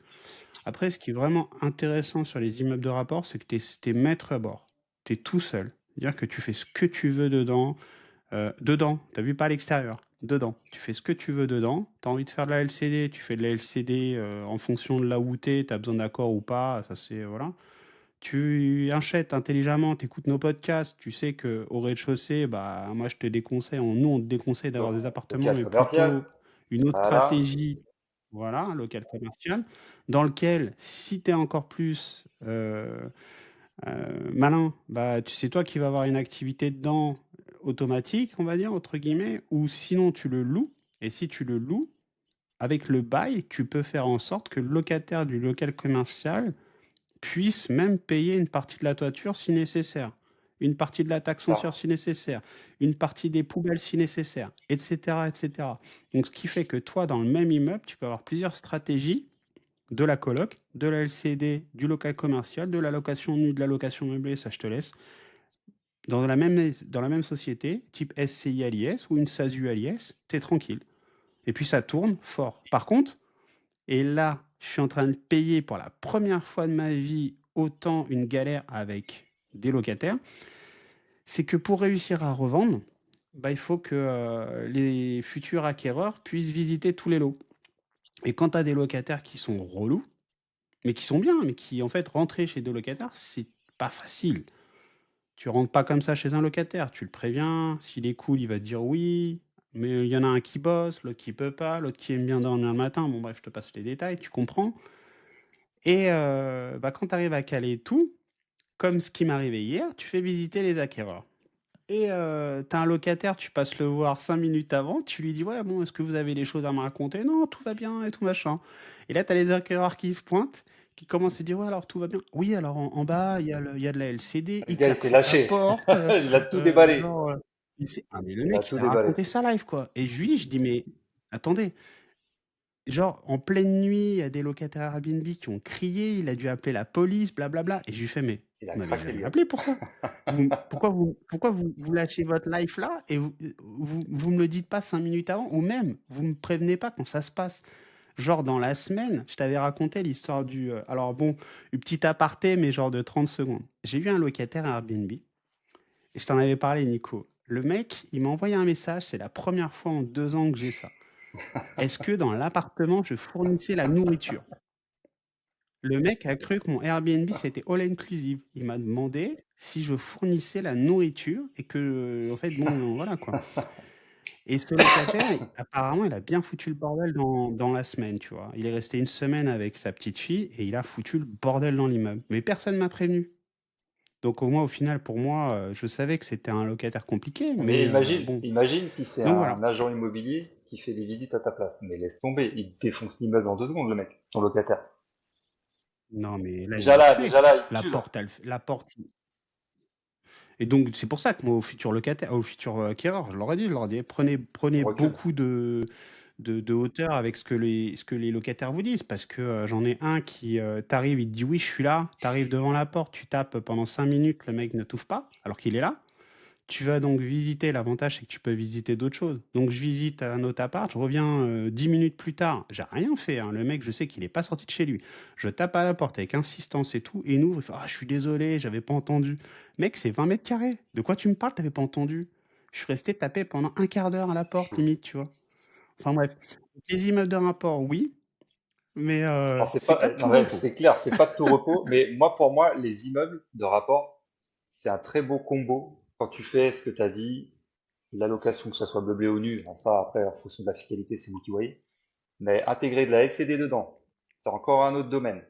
[SPEAKER 2] Après, ce qui est vraiment intéressant sur les immeubles de rapport, c'est que tu es maître à bord. Tu es tout seul. C'est-à-dire que tu fais ce que tu veux dedans. Dedans, tu as vu pas à l'extérieur. Dedans, tu fais ce que tu veux dedans. Tu as envie de faire de la LCD, tu fais de la LCD en fonction de là où tu es, tu as besoin d'accord ou pas. Ça, c'est. Voilà. Tu achètes intelligemment, tu écoutes nos podcasts. Tu sais qu'au rez-de-chaussée, bah, moi, je te déconseille, nous, on te déconseille d'avoir des appartements,
[SPEAKER 1] Local
[SPEAKER 2] mais
[SPEAKER 1] commercial.
[SPEAKER 2] plutôt une autre
[SPEAKER 1] Voilà.
[SPEAKER 2] stratégie, voilà, local commercial, dans lequel, si tu es encore plus malin, bah, c'est toi qui vas avoir une activité dedans automatique, on va dire, entre guillemets, ou sinon tu le loues. Et si tu le loues, avec le bail, tu peux faire en sorte que le locataire du local commercial puisse même payer une partie de la toiture si nécessaire, une partie de la taxe foncière
[SPEAKER 1] Ça.
[SPEAKER 2] si nécessaire, une partie des poubelles si nécessaire, etc., etc. Donc, ce qui fait que toi, dans le même immeuble, tu peux avoir plusieurs stratégies de la coloc, de la LCD, du local commercial, de la location nue, de la location meublée, ça je te laisse, dans la même société, type SCI à l'IS ou une SASU à l'IS, tu es tranquille. Et puis ça tourne fort. Par contre, et là, je suis en train de payer pour la première fois de ma vie autant une galère avec des locataires, c'est que pour réussir à revendre, bah, il faut que les futurs acquéreurs puissent visiter tous les lots. Et quand tu as des locataires qui sont relous, mais qui sont bien, mais qui en fait rentrer chez des locataires, c'est pas facile. Tu rentres pas comme ça chez un locataire, tu le préviens, s'il est cool, il va te dire oui, mais il y en a un qui bosse, l'autre qui peut pas, l'autre qui aime bien dormir le matin, bon bref, je te passe les détails, tu comprends. Et bah, quand tu arrives à caler tout, comme ce qui m'est arrivé hier, tu fais visiter les acquéreurs. Et tu as un locataire, tu passes le voir 5 minutes avant, tu lui dis: «Ouais, bon, est-ce que vous avez des choses à me raconter?» «Non, tout va bien et tout machin». Et là, tu as les acquéreurs qui se pointent, qui commencent à dire: «Ouais, alors tout va bien?» «Oui, alors en bas, il y a de la LCD»,
[SPEAKER 1] Le
[SPEAKER 2] ils
[SPEAKER 1] gars, il
[SPEAKER 2] claquent
[SPEAKER 1] s'est
[SPEAKER 2] fort la
[SPEAKER 1] lâché.
[SPEAKER 2] porte,
[SPEAKER 1] Il a tout déballé.
[SPEAKER 2] genre, mais le
[SPEAKER 1] Il a
[SPEAKER 2] mec,
[SPEAKER 1] tout
[SPEAKER 2] il a
[SPEAKER 1] déballé.
[SPEAKER 2] raconté sa life, quoi. Et je dis: «Mais attendez, genre en pleine nuit, il y a des locataires Airbnb qui ont crié, il a dû appeler la police, blablabla». Et je lui fais: «Mais
[SPEAKER 1] Il a
[SPEAKER 2] vous m'avez
[SPEAKER 1] craqué,
[SPEAKER 2] jamais
[SPEAKER 1] le gars.
[SPEAKER 2] appelé pour ça? Pourquoi vous lâchez votre life là et vous me le dites pas 5 minutes avant ou même vous me prévenez pas quand ça se passe?» Genre dans la semaine, je t'avais raconté l'histoire alors bon, une petite aparté, mais genre de 30 secondes. J'ai eu un locataire Airbnb et je t'en avais parlé, Nico. Le mec, il m'a envoyé un message, c'est la première fois en 2 ans que j'ai ça. Est-ce que dans l'appartement, je fournissais la nourriture? Le mec a cru que mon Airbnb, c'était all inclusive. Il m'a demandé si je fournissais la nourriture et que, en fait, bon, voilà, quoi. Et ce locataire, apparemment, il a bien foutu le bordel dans la semaine, tu vois. Il est resté une semaine avec sa petite fille et il a foutu le bordel dans l'immeuble. Mais personne m'a prévenu. Donc, au moins, au final, pour moi, je savais que c'était un locataire compliqué,
[SPEAKER 1] Mais
[SPEAKER 2] mais bon.
[SPEAKER 1] imagine si c'est
[SPEAKER 2] Donc, voilà.
[SPEAKER 1] un agent immobilier qui fait des visites à ta place. Mais laisse tomber, il défonce l'immeuble en 2 secondes, le mec, ton locataire.
[SPEAKER 2] Non, mais là, il me tuait.
[SPEAKER 1] Déjà là, il
[SPEAKER 2] La
[SPEAKER 1] tue, là.
[SPEAKER 2] porte, la porte. Et donc, c'est pour ça que moi, au futur locataire, au futur acquéreur, je leur dis, prenez
[SPEAKER 1] Recule.
[SPEAKER 2] beaucoup de hauteur avec ce que les locataires vous disent. Parce que j'en ai un qui t'arrive, il te dit oui, je suis là. T'arrives devant la porte, tu tapes pendant 5 minutes, le mec ne t'ouvre pas, alors qu'il est là. Tu vas donc visiter, l'avantage c'est que tu peux visiter d'autres choses. Donc je visite un autre appart, je reviens 10 minutes plus tard, j'ai rien fait, hein. Le mec, je sais qu'il est pas sorti de chez lui. Je tape à la porte avec insistance et tout, et il ouvre, il fait ah, je suis désolé, j'avais pas entendu. Mec, c'est 20 mètres carrés. De quoi tu me parles, t'avais pas entendu? Je suis resté taper pendant un quart d'heure à la porte, limite, tu vois. Enfin bref. Les immeubles de rapport, oui, mais
[SPEAKER 1] Alors, c'est
[SPEAKER 2] c'est
[SPEAKER 1] pas,
[SPEAKER 2] pas de
[SPEAKER 1] non,
[SPEAKER 2] tout
[SPEAKER 1] mais
[SPEAKER 2] repos.
[SPEAKER 1] c'est clair, c'est pas de tout repos, mais moi, pour moi, les immeubles de rapport, c'est un très beau combo quand tu fais ce que tu as dit, l'allocation, que ce soit meublé ou nu, bon, ça, après, en fonction de la fiscalité, c'est vous qui voyez, mais intégrer de la LCD dedans, tu as encore un autre domaine.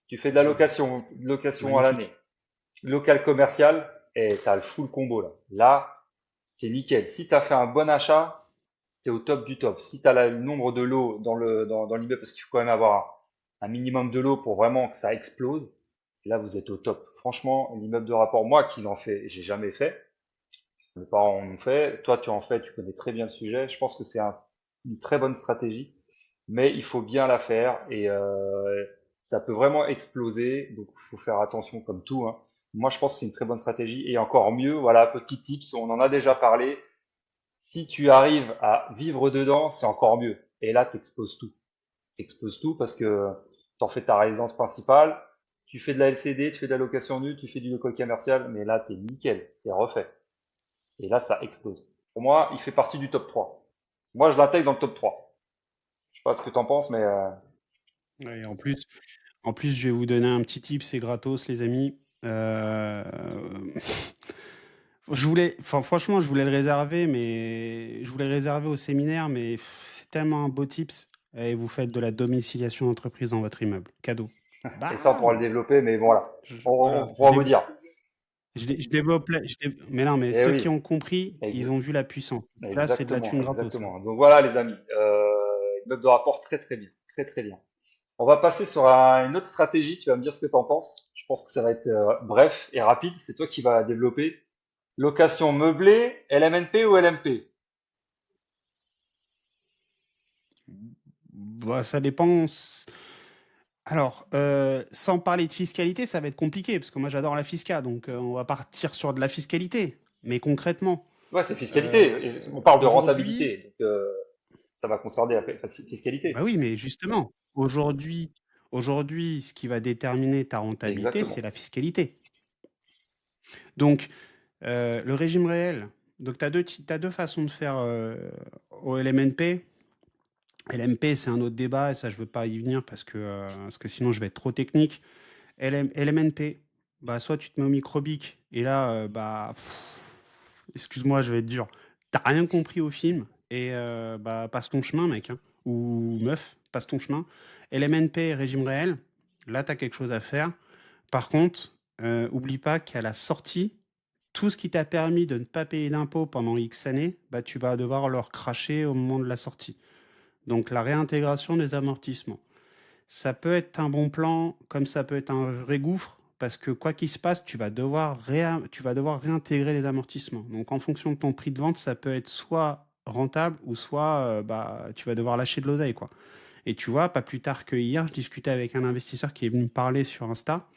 [SPEAKER 1] Tu fais de la location à l'année,
[SPEAKER 2] Magnifique.
[SPEAKER 1] local commercial, et tu as le full combo là. Là, t'es nickel. Si tu as fait un bon achat, tu es au top du top. Si tu as le nombre de lots dans l'immeuble, parce qu'il faut quand même avoir un minimum de lots pour vraiment que ça explose, là vous êtes au top. Franchement, l'immeuble de rapport, moi qui l'en fais, j'ai jamais fait. Mes parents en ont fait. Toi, tu en fais, tu connais très bien le sujet. Je pense que c'est une très bonne stratégie, mais il faut bien la faire et ça peut vraiment exploser. Donc, il faut faire attention comme tout, hein. Moi, je pense que c'est une très bonne stratégie et encore mieux, voilà, petit tips, on en a déjà parlé. Si tu arrives à vivre dedans, c'est encore mieux. Et là, t'exploses tout. T'exploses tout parce que t'en fais ta résidence principale, tu fais de la LCD, tu fais de la location nue, tu fais du local commercial, mais là, t'es nickel, t'es refait. Et là, ça explose. Pour moi, il fait partie du top 3. Moi, je l'intègre dans le top 3. Je sais pas ce que t'en penses, mais
[SPEAKER 2] Ouais, en plus, je vais vous donner un petit tip, c'est gratos, les amis. Enfin, franchement, je voulais le réserver, mais je voulais le réserver au séminaire, mais c'est tellement un beau tips. Et vous faites de la domiciliation d'entreprise dans votre immeuble. Cadeau.
[SPEAKER 1] et ça, on pourra le
[SPEAKER 2] Bam!
[SPEAKER 1] développer, mais voilà. On
[SPEAKER 2] Voilà,
[SPEAKER 1] pourra vous dire.
[SPEAKER 2] je développe, mais non, mais
[SPEAKER 1] Eh
[SPEAKER 2] ceux
[SPEAKER 1] oui,
[SPEAKER 2] qui ont compris, ils
[SPEAKER 1] ex-
[SPEAKER 2] ont vu la puissance. Là, c'est de la
[SPEAKER 1] exactement,
[SPEAKER 2] thune gratos, là.
[SPEAKER 1] exactement. Donc voilà, les amis. Immeuble de rapport, très très bien. Très très bien. On va passer sur une autre stratégie. Tu vas me dire ce que tu en penses. Je pense que ça va être bref et rapide. C'est toi qui vas développer. Location meublée, LMNP ou LMP?
[SPEAKER 2] Bah, ça dépend. Alors, sans parler de fiscalité, ça va être compliqué, parce que moi j'adore la fisca, donc on va partir sur de la fiscalité. Mais concrètement,
[SPEAKER 1] Ouais, c'est fiscalité.
[SPEAKER 2] euh,
[SPEAKER 1] On parle de
[SPEAKER 2] aujourd'hui,
[SPEAKER 1] rentabilité. Donc, ça va concerner la
[SPEAKER 2] bah
[SPEAKER 1] fiscalité.
[SPEAKER 2] oui, mais justement, aujourd'hui, ce qui va déterminer ta rentabilité, c'est
[SPEAKER 1] Exactement.
[SPEAKER 2] la fiscalité. Donc, le régime réel, donc t'as deux façons de faire au LMNP. LMP, c'est un autre débat, et ça, je veux pas y venir parce que sinon, je vais être trop technique. LMNP, bah, soit tu te mets au microbique, et là, excuse-moi, je vais être dur. T'as rien compris au film, et bah, passe ton chemin, mec, hein. Ou meuf, passe ton chemin. LMNP, régime réel, là, t'as quelque chose à faire. Par contre, oublie pas qu'à la sortie, tout ce qui t'a permis de ne pas payer d'impôts pendant X années, bah, tu vas devoir leur cracher au moment de la sortie. Donc, la réintégration des amortissements. Ça peut être un bon plan, comme ça peut être un vrai gouffre, parce que quoi qu'il se passe, tu vas devoir réintégrer les amortissements. Donc en fonction de ton prix de vente, ça peut être soit rentable ou soit bah, tu vas devoir lâcher de l'oseille, quoi. Et tu vois, pas plus tard que hier, je discutais avec un investisseur qui est venu me parler sur Insta,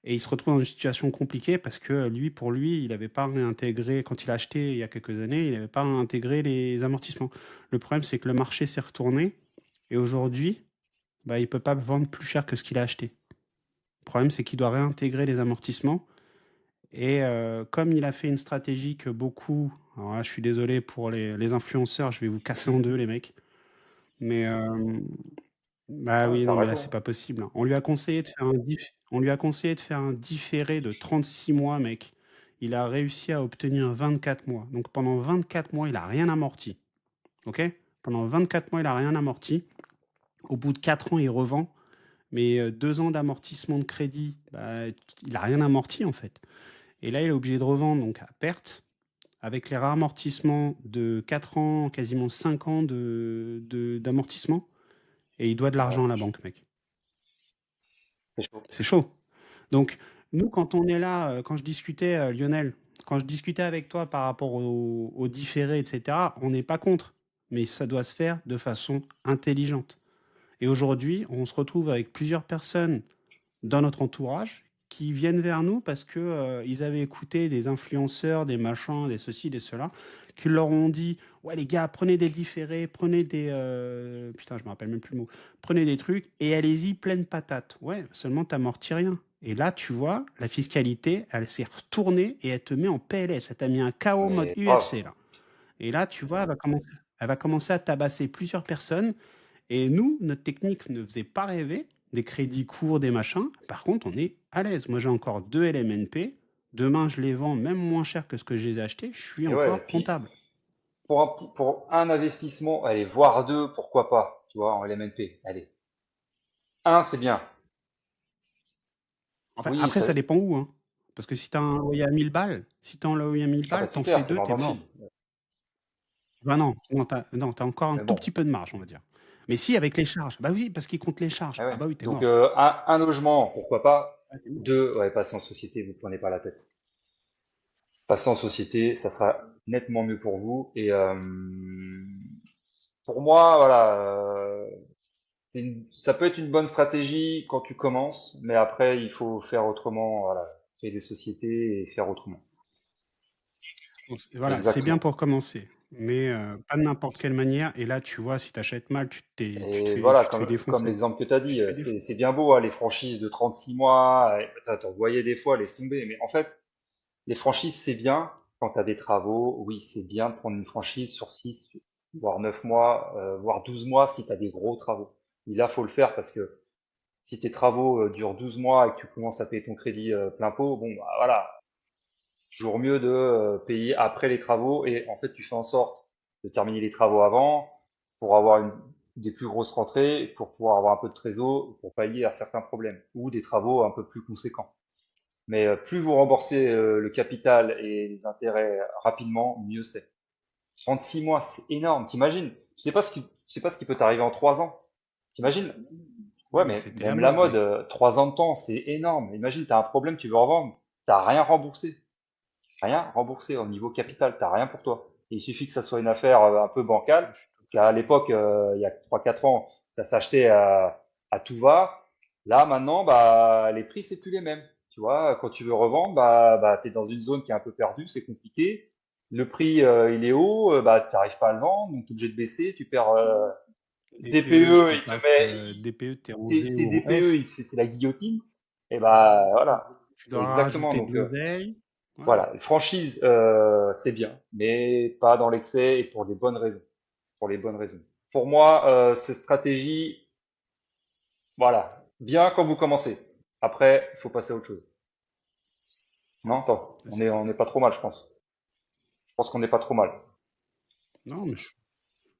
[SPEAKER 2] et il se retrouve dans une situation compliquée parce que lui, pour lui, il n'avait pas réintégré, quand il a acheté il y a quelques années, il n'avait pas intégré les amortissements. Le problème, c'est que le marché s'est retourné, et aujourd'hui, bah, il peut pas vendre plus cher que ce qu'il a acheté. Le problème, c'est qu'il doit réintégrer les amortissements. Et comme il a fait une stratégie que beaucoup, alors là, je suis désolé pour les influenceurs, je vais vous casser en deux, les mecs. Mais bah
[SPEAKER 1] Ouais,
[SPEAKER 2] oui,
[SPEAKER 1] t'as
[SPEAKER 2] non, mais là,
[SPEAKER 1] raison.
[SPEAKER 2] c'est pas possible, hein. On lui a conseillé de faire un différé de 36 mois, mec. Il a réussi à obtenir 24 mois. Donc pendant 24 mois, il a rien amorti. OK? Pendant 24 mois, il a rien amorti. Au bout de 4 ans, il revend. Mais 2 ans d'amortissement de crédit, bah, il a rien amorti, en fait. Et là, il est obligé de revendre donc à perte, avec les réamortissements de 4 ans, quasiment 5 ans d'amortissement, et il doit de
[SPEAKER 1] Ouais,
[SPEAKER 2] l'argent à la banque, mec.
[SPEAKER 1] c'est chaud.
[SPEAKER 2] C'est chaud. Donc, nous, quand on est là, quand je discutais, Lionel, quand je discutais avec toi par rapport au différé, et cetera, on n'est pas contre, mais ça doit se faire de façon intelligente. Et aujourd'hui, on se retrouve avec plusieurs personnes dans notre entourage qui viennent vers nous parce que, ils avaient écouté des influenceurs, des machins, des ceci, des cela, qui leur ont dit: «Ouais les gars, prenez des différés, prenez des, putain je me rappelle même plus le mot, prenez des trucs et allez-y pleine patate». Ouais, seulement tu amortis rien. Et là, tu vois, la fiscalité, elle s'est retournée et elle te met en PLS. Elle t'a mis un KO mode
[SPEAKER 1] Mais grave.
[SPEAKER 2] UFC là. Et là, tu vois, elle va commencer à tabasser plusieurs personnes et nous, notre technique ne faisait pas rêver, des crédits courts, des machins. Par contre, on est à l'aise. Moi, j'ai encore 2 LMNP. Demain, je les vends même moins cher que ce que je les ai achetés. Je suis
[SPEAKER 1] Et ouais, et
[SPEAKER 2] encore
[SPEAKER 1] puis
[SPEAKER 2] comptable.
[SPEAKER 1] pour un investissement, allez, voire deux, pourquoi pas, tu vois, en LMNP. Allez, un, c'est bien.
[SPEAKER 2] Enfin,
[SPEAKER 1] Oui,
[SPEAKER 2] après,
[SPEAKER 1] ça,
[SPEAKER 2] ça dépend où, hein. Parce que si tu as un loyer à 1000 balles, si tu as un loyer à 1000
[SPEAKER 1] ah bah
[SPEAKER 2] balles, t'en fais
[SPEAKER 1] super, t'es
[SPEAKER 2] 2,
[SPEAKER 1] dans
[SPEAKER 2] t'es
[SPEAKER 1] un film.
[SPEAKER 2] mort. Bah non, non, t'as encore un
[SPEAKER 1] Mais
[SPEAKER 2] tout
[SPEAKER 1] bon,
[SPEAKER 2] petit peu de marge, on va dire. Mais si, avec les charges. Bah oui, parce qu'ils comptent les charges.
[SPEAKER 1] ah ouais.
[SPEAKER 2] Ah bah oui, t'es
[SPEAKER 1] Donc
[SPEAKER 2] mort.
[SPEAKER 1] un logement, pourquoi pas.
[SPEAKER 2] Ah, t'es mort.
[SPEAKER 1] Deux, ouais, passer en société, vous prenez pas la tête. Passer en société, ça sera nettement mieux pour vous. Et pour moi, voilà, ça peut être une bonne stratégie quand tu commences, mais après, il faut faire autrement. Voilà, créer des sociétés et faire autrement.
[SPEAKER 2] Bon, voilà, c'est bien
[SPEAKER 1] Exactement.
[SPEAKER 2] pour commencer, mais pas de n'importe quelle manière. Et là, tu vois, si tu achètes mal,
[SPEAKER 1] Et voilà,
[SPEAKER 2] tu te fais
[SPEAKER 1] comme
[SPEAKER 2] défoncer.
[SPEAKER 1] l'exemple que tu as
[SPEAKER 2] Tu
[SPEAKER 1] dit,
[SPEAKER 2] te fais défoncer.
[SPEAKER 1] c'est bien beau, hein, les franchises de 36 mois, t'en voyais des fois, laisse tomber. Mais en fait, les franchises, c'est bien quand tu as des travaux. Oui, c'est bien de prendre une franchise sur 6, voire 9 mois, voire 12 mois si tu as des gros travaux. Et là, faut le faire parce que si tes travaux durent 12 mois et que tu commences à payer ton crédit plein pot, bon, bah, voilà, c'est toujours mieux de payer après les travaux et en fait, tu fais en sorte de terminer les travaux avant pour avoir des plus grosses rentrées, pour pouvoir avoir un peu de trésor, pour pallier à certains problèmes ou des travaux un peu plus conséquents. Mais plus vous remboursez le capital et les intérêts rapidement, mieux c'est. 36 mois, c'est énorme. T'imagines? Tu sais pas ce qui peut t'arriver en 3 ans. T'imagines?
[SPEAKER 2] Ouais,
[SPEAKER 1] Ouais,
[SPEAKER 2] mais
[SPEAKER 1] mais
[SPEAKER 2] c'était la
[SPEAKER 1] même la
[SPEAKER 2] mode,
[SPEAKER 1] mode,
[SPEAKER 2] mec.
[SPEAKER 1] 3 ans de temps, c'est énorme. Imagine, t'as un problème, tu veux revendre. T'as rien remboursé. Rien remboursé au niveau capital. T'as rien pour toi. Et il suffit que ça soit une affaire un peu bancale.
[SPEAKER 2] Ouais, je suis
[SPEAKER 1] Parce qu'à l'époque, il y a 3 4 ans, ça s'achetait à tout va. Là, maintenant, bah, les prix, c'est plus les mêmes. Tu vois, quand tu veux revendre, bah, tu es dans une zone qui est un peu perdue, c'est compliqué. Le prix, il est haut, bah, tu n'arrives pas à le vendre, donc tu es obligé de baisser. Tu perds
[SPEAKER 2] DPE,
[SPEAKER 1] DPE,
[SPEAKER 2] tu
[SPEAKER 1] il te
[SPEAKER 2] passes
[SPEAKER 1] met
[SPEAKER 2] DPE, t'es rangé
[SPEAKER 1] tes
[SPEAKER 2] ou en F.
[SPEAKER 1] DPE, c'est la guillotine. Et bah, voilà.
[SPEAKER 2] Tu dois
[SPEAKER 1] Exactement.
[SPEAKER 2] rajouter de
[SPEAKER 1] Donc,
[SPEAKER 2] l'oseille. Ouais.
[SPEAKER 1] voilà. Franchise, c'est bien, mais pas dans l'excès et pour les bonnes raisons. Pour les bonnes raisons. Pour moi, cette stratégie, voilà, bien quand vous commencez. Après, il faut passer à autre chose. Non, attends,
[SPEAKER 2] C'est ça.
[SPEAKER 1] on n'est pas trop mal, je pense. Je pense qu'on n'est pas trop mal.
[SPEAKER 2] Non, mais je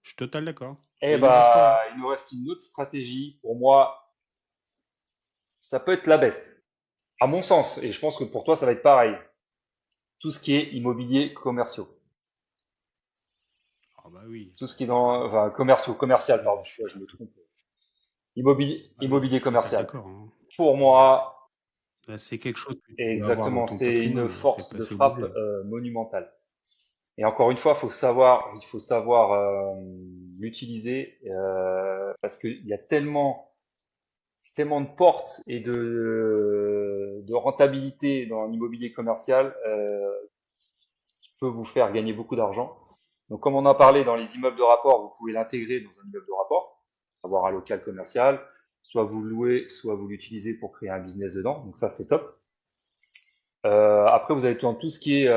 [SPEAKER 2] suis total d'accord.
[SPEAKER 1] Eh
[SPEAKER 2] Et il nous reste quoi
[SPEAKER 1] bah,
[SPEAKER 2] là?
[SPEAKER 1] il nous reste une autre stratégie. Pour moi, ça peut être la best. À mon sens, et je pense que pour toi, ça va être pareil. Tout ce qui est immobilier commerciaux.
[SPEAKER 2] Ah bah oui.
[SPEAKER 1] Tout ce qui est dans, enfin, commercial,
[SPEAKER 2] Je
[SPEAKER 1] pardon.
[SPEAKER 2] suis
[SPEAKER 1] Ouais, je me trompe. Immobilier
[SPEAKER 2] total
[SPEAKER 1] commercial.
[SPEAKER 2] d'accord, hein.
[SPEAKER 1] Pour moi,
[SPEAKER 2] Là, c'est quelque chose que tu dois avoir dans
[SPEAKER 1] exactement,
[SPEAKER 2] ton
[SPEAKER 1] c'est une
[SPEAKER 2] patrimoine, hein.
[SPEAKER 1] force de
[SPEAKER 2] C'est
[SPEAKER 1] frappe
[SPEAKER 2] obligé.
[SPEAKER 1] monumentale. Et encore une fois, il faut savoir l'utiliser parce qu'il y a tellement de portes et de rentabilité dans l'immobilier commercial qui peut vous faire gagner beaucoup d'argent. Donc, comme on en parlait dans les immeubles de rapport, vous pouvez l'intégrer dans un immeuble de rapport, avoir un local commercial, soit vous le louez, soit vous l'utilisez pour créer un business dedans. Donc ça, c'est top. Après, vous avez tout ce qui est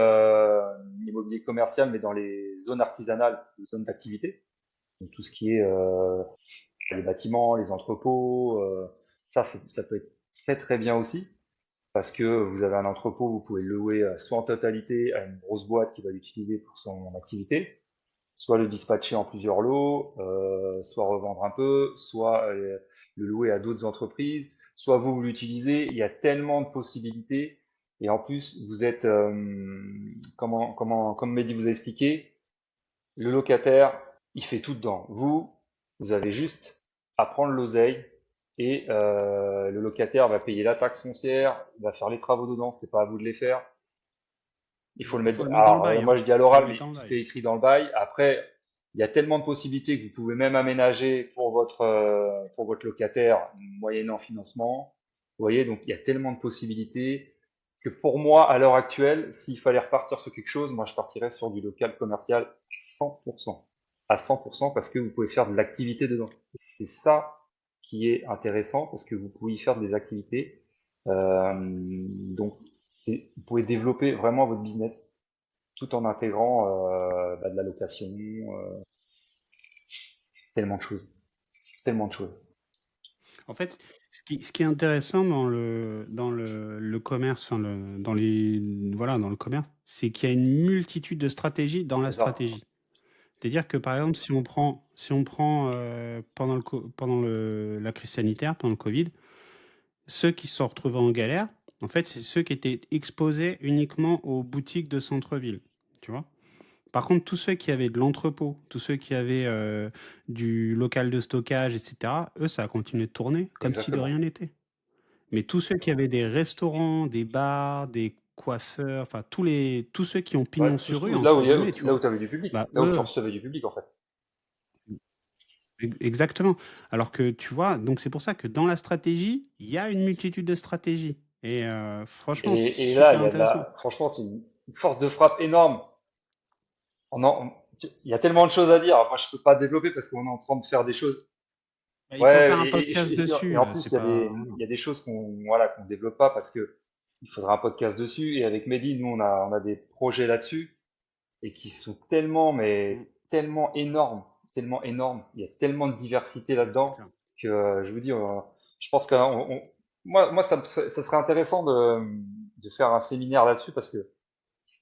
[SPEAKER 1] immobilier commercial, mais dans les zones artisanales, les zones d'activité. Donc tout ce qui est les bâtiments, les entrepôts, ça peut être très très bien aussi parce que vous avez un entrepôt, vous pouvez le louer soit en totalité à une grosse boîte qui va l'utiliser pour son activité, soit le dispatcher en plusieurs lots, soit revendre un peu, soit le louer à d'autres entreprises, soit vous l'utilisez. Il y a tellement de possibilités. Et en plus, vous êtes, comme Mehdi vous a expliqué, le locataire, il fait tout dedans. Vous avez juste à prendre l'oseille et le locataire va payer la taxe foncière, va faire les travaux dedans, c'est pas à vous de les faire. Il faut le
[SPEAKER 2] Il
[SPEAKER 1] mettre.
[SPEAKER 2] faut le mettre dans le
[SPEAKER 1] Alors,
[SPEAKER 2] bail,
[SPEAKER 1] moi
[SPEAKER 2] hein.
[SPEAKER 1] je dis à
[SPEAKER 2] Faut le
[SPEAKER 1] l'oral, mais
[SPEAKER 2] mettre dans le
[SPEAKER 1] tout
[SPEAKER 2] bail.
[SPEAKER 1] est écrit dans le bail. Après, il y a tellement de possibilités que vous pouvez même aménager pour votre locataire, moyennant financement. Vous voyez, donc il y a tellement de possibilités que pour moi, à l'heure actuelle, s'il fallait repartir sur quelque chose, moi je partirais sur du local commercial à 100%. À 100% parce que vous pouvez faire de l'activité dedans. Et c'est ça qui est intéressant parce que vous pouvez y faire des activités. Donc, vous pouvez développer vraiment votre business tout en intégrant de la location, tellement de choses, tellement de choses.
[SPEAKER 2] En fait, ce qui est intéressant dans le commerce, enfin dans le commerce, c'est qu'il y a une multitude de stratégies dans la
[SPEAKER 1] C'est ça.
[SPEAKER 2] stratégie. C'est-à-dire que par exemple, si on prend pendant la crise sanitaire, pendant le Covid, ceux qui se sont retrouvés en galère, en fait, c'est ceux qui étaient exposés uniquement aux boutiques de centre-ville, tu vois. Par contre, tous ceux qui avaient de l'entrepôt, tous ceux qui avaient du local de stockage, etc., eux, ça a continué de tourner comme si de
[SPEAKER 1] Exactement.
[SPEAKER 2] rien n'était. Mais tous ceux qui avaient des restaurants, des bars, des coiffeurs, enfin tous ceux qui ont
[SPEAKER 1] Ouais,
[SPEAKER 2] pignon sur rue,
[SPEAKER 1] là où
[SPEAKER 2] entre guillemets, tu
[SPEAKER 1] là où
[SPEAKER 2] vois,
[SPEAKER 1] tu avais du public,
[SPEAKER 2] bah
[SPEAKER 1] là où tu
[SPEAKER 2] eux,
[SPEAKER 1] recevais du public en fait.
[SPEAKER 2] exactement. Alors que tu vois, donc c'est pour ça que dans la stratégie, il y a une multitude de stratégies. Et franchement, c'est
[SPEAKER 1] Et là,
[SPEAKER 2] super intéressant.
[SPEAKER 1] franchement, c'est une force de frappe énorme. Il y a tellement de choses à dire. Moi, je peux pas développer parce qu'on est en train de faire des choses.
[SPEAKER 2] Bah, il faut faire
[SPEAKER 1] Ouais,
[SPEAKER 2] un podcast
[SPEAKER 1] et
[SPEAKER 2] dessus,
[SPEAKER 1] en
[SPEAKER 2] là,
[SPEAKER 1] plus,
[SPEAKER 2] c'est pas.
[SPEAKER 1] il y a des choses qu'on développe pas parce que il faudra un podcast dessus. Et avec Mehdi, nous, on a des projets là-dessus et qui sont tellement,
[SPEAKER 2] Mm,
[SPEAKER 1] mais tellement énormes, tellement énormes. Il y a tellement de diversité
[SPEAKER 2] ouais, c'est
[SPEAKER 1] là-dedans
[SPEAKER 2] clair.
[SPEAKER 1] que je vous dis, je pense que moi, ça serait intéressant de faire un séminaire là-dessus parce que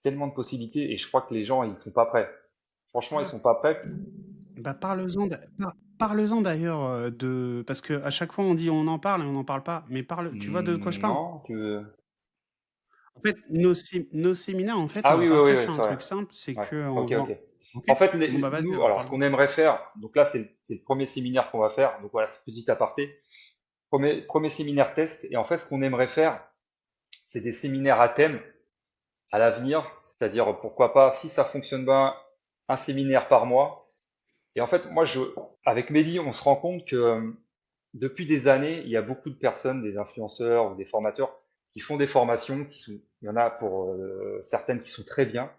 [SPEAKER 1] tellement de possibilités et je crois que les gens, ils sont pas prêts. Franchement, ils
[SPEAKER 2] Ouais.
[SPEAKER 1] sont pas prêts.
[SPEAKER 2] Bah, parle-en d'ailleurs parce que à chaque fois on dit on en parle et on n'en parle pas. Mais tu vois de quoi je parle?
[SPEAKER 1] Non,
[SPEAKER 2] En fait, nos séminaires, en fait,
[SPEAKER 1] Ah
[SPEAKER 2] on va
[SPEAKER 1] oui, oui, oui,
[SPEAKER 2] partir
[SPEAKER 1] oui,
[SPEAKER 2] sur un
[SPEAKER 1] c'est vrai.
[SPEAKER 2] truc simple, c'est
[SPEAKER 1] Ouais,
[SPEAKER 2] que on
[SPEAKER 1] ok,
[SPEAKER 2] va.
[SPEAKER 1] ok.
[SPEAKER 2] Ok?
[SPEAKER 1] En fait,
[SPEAKER 2] Bon bah vas-y,
[SPEAKER 1] nous,
[SPEAKER 2] alors
[SPEAKER 1] alors, ce
[SPEAKER 2] parle-en.
[SPEAKER 1] qu'on aimerait faire, donc là, c'est le premier séminaire qu'on va faire. Donc voilà, c'est petit aparté. Premier séminaire test. Et en fait, ce qu'on aimerait faire, c'est des séminaires à thème à l'avenir. C'est-à-dire, pourquoi pas, si ça fonctionne bien, un séminaire par mois. Et en fait, avec Mehdi, on se rend compte que depuis des années, il y a beaucoup de personnes, des influenceurs ou des formateurs, qui font des formations il y en a pour certaines qui sont très bien.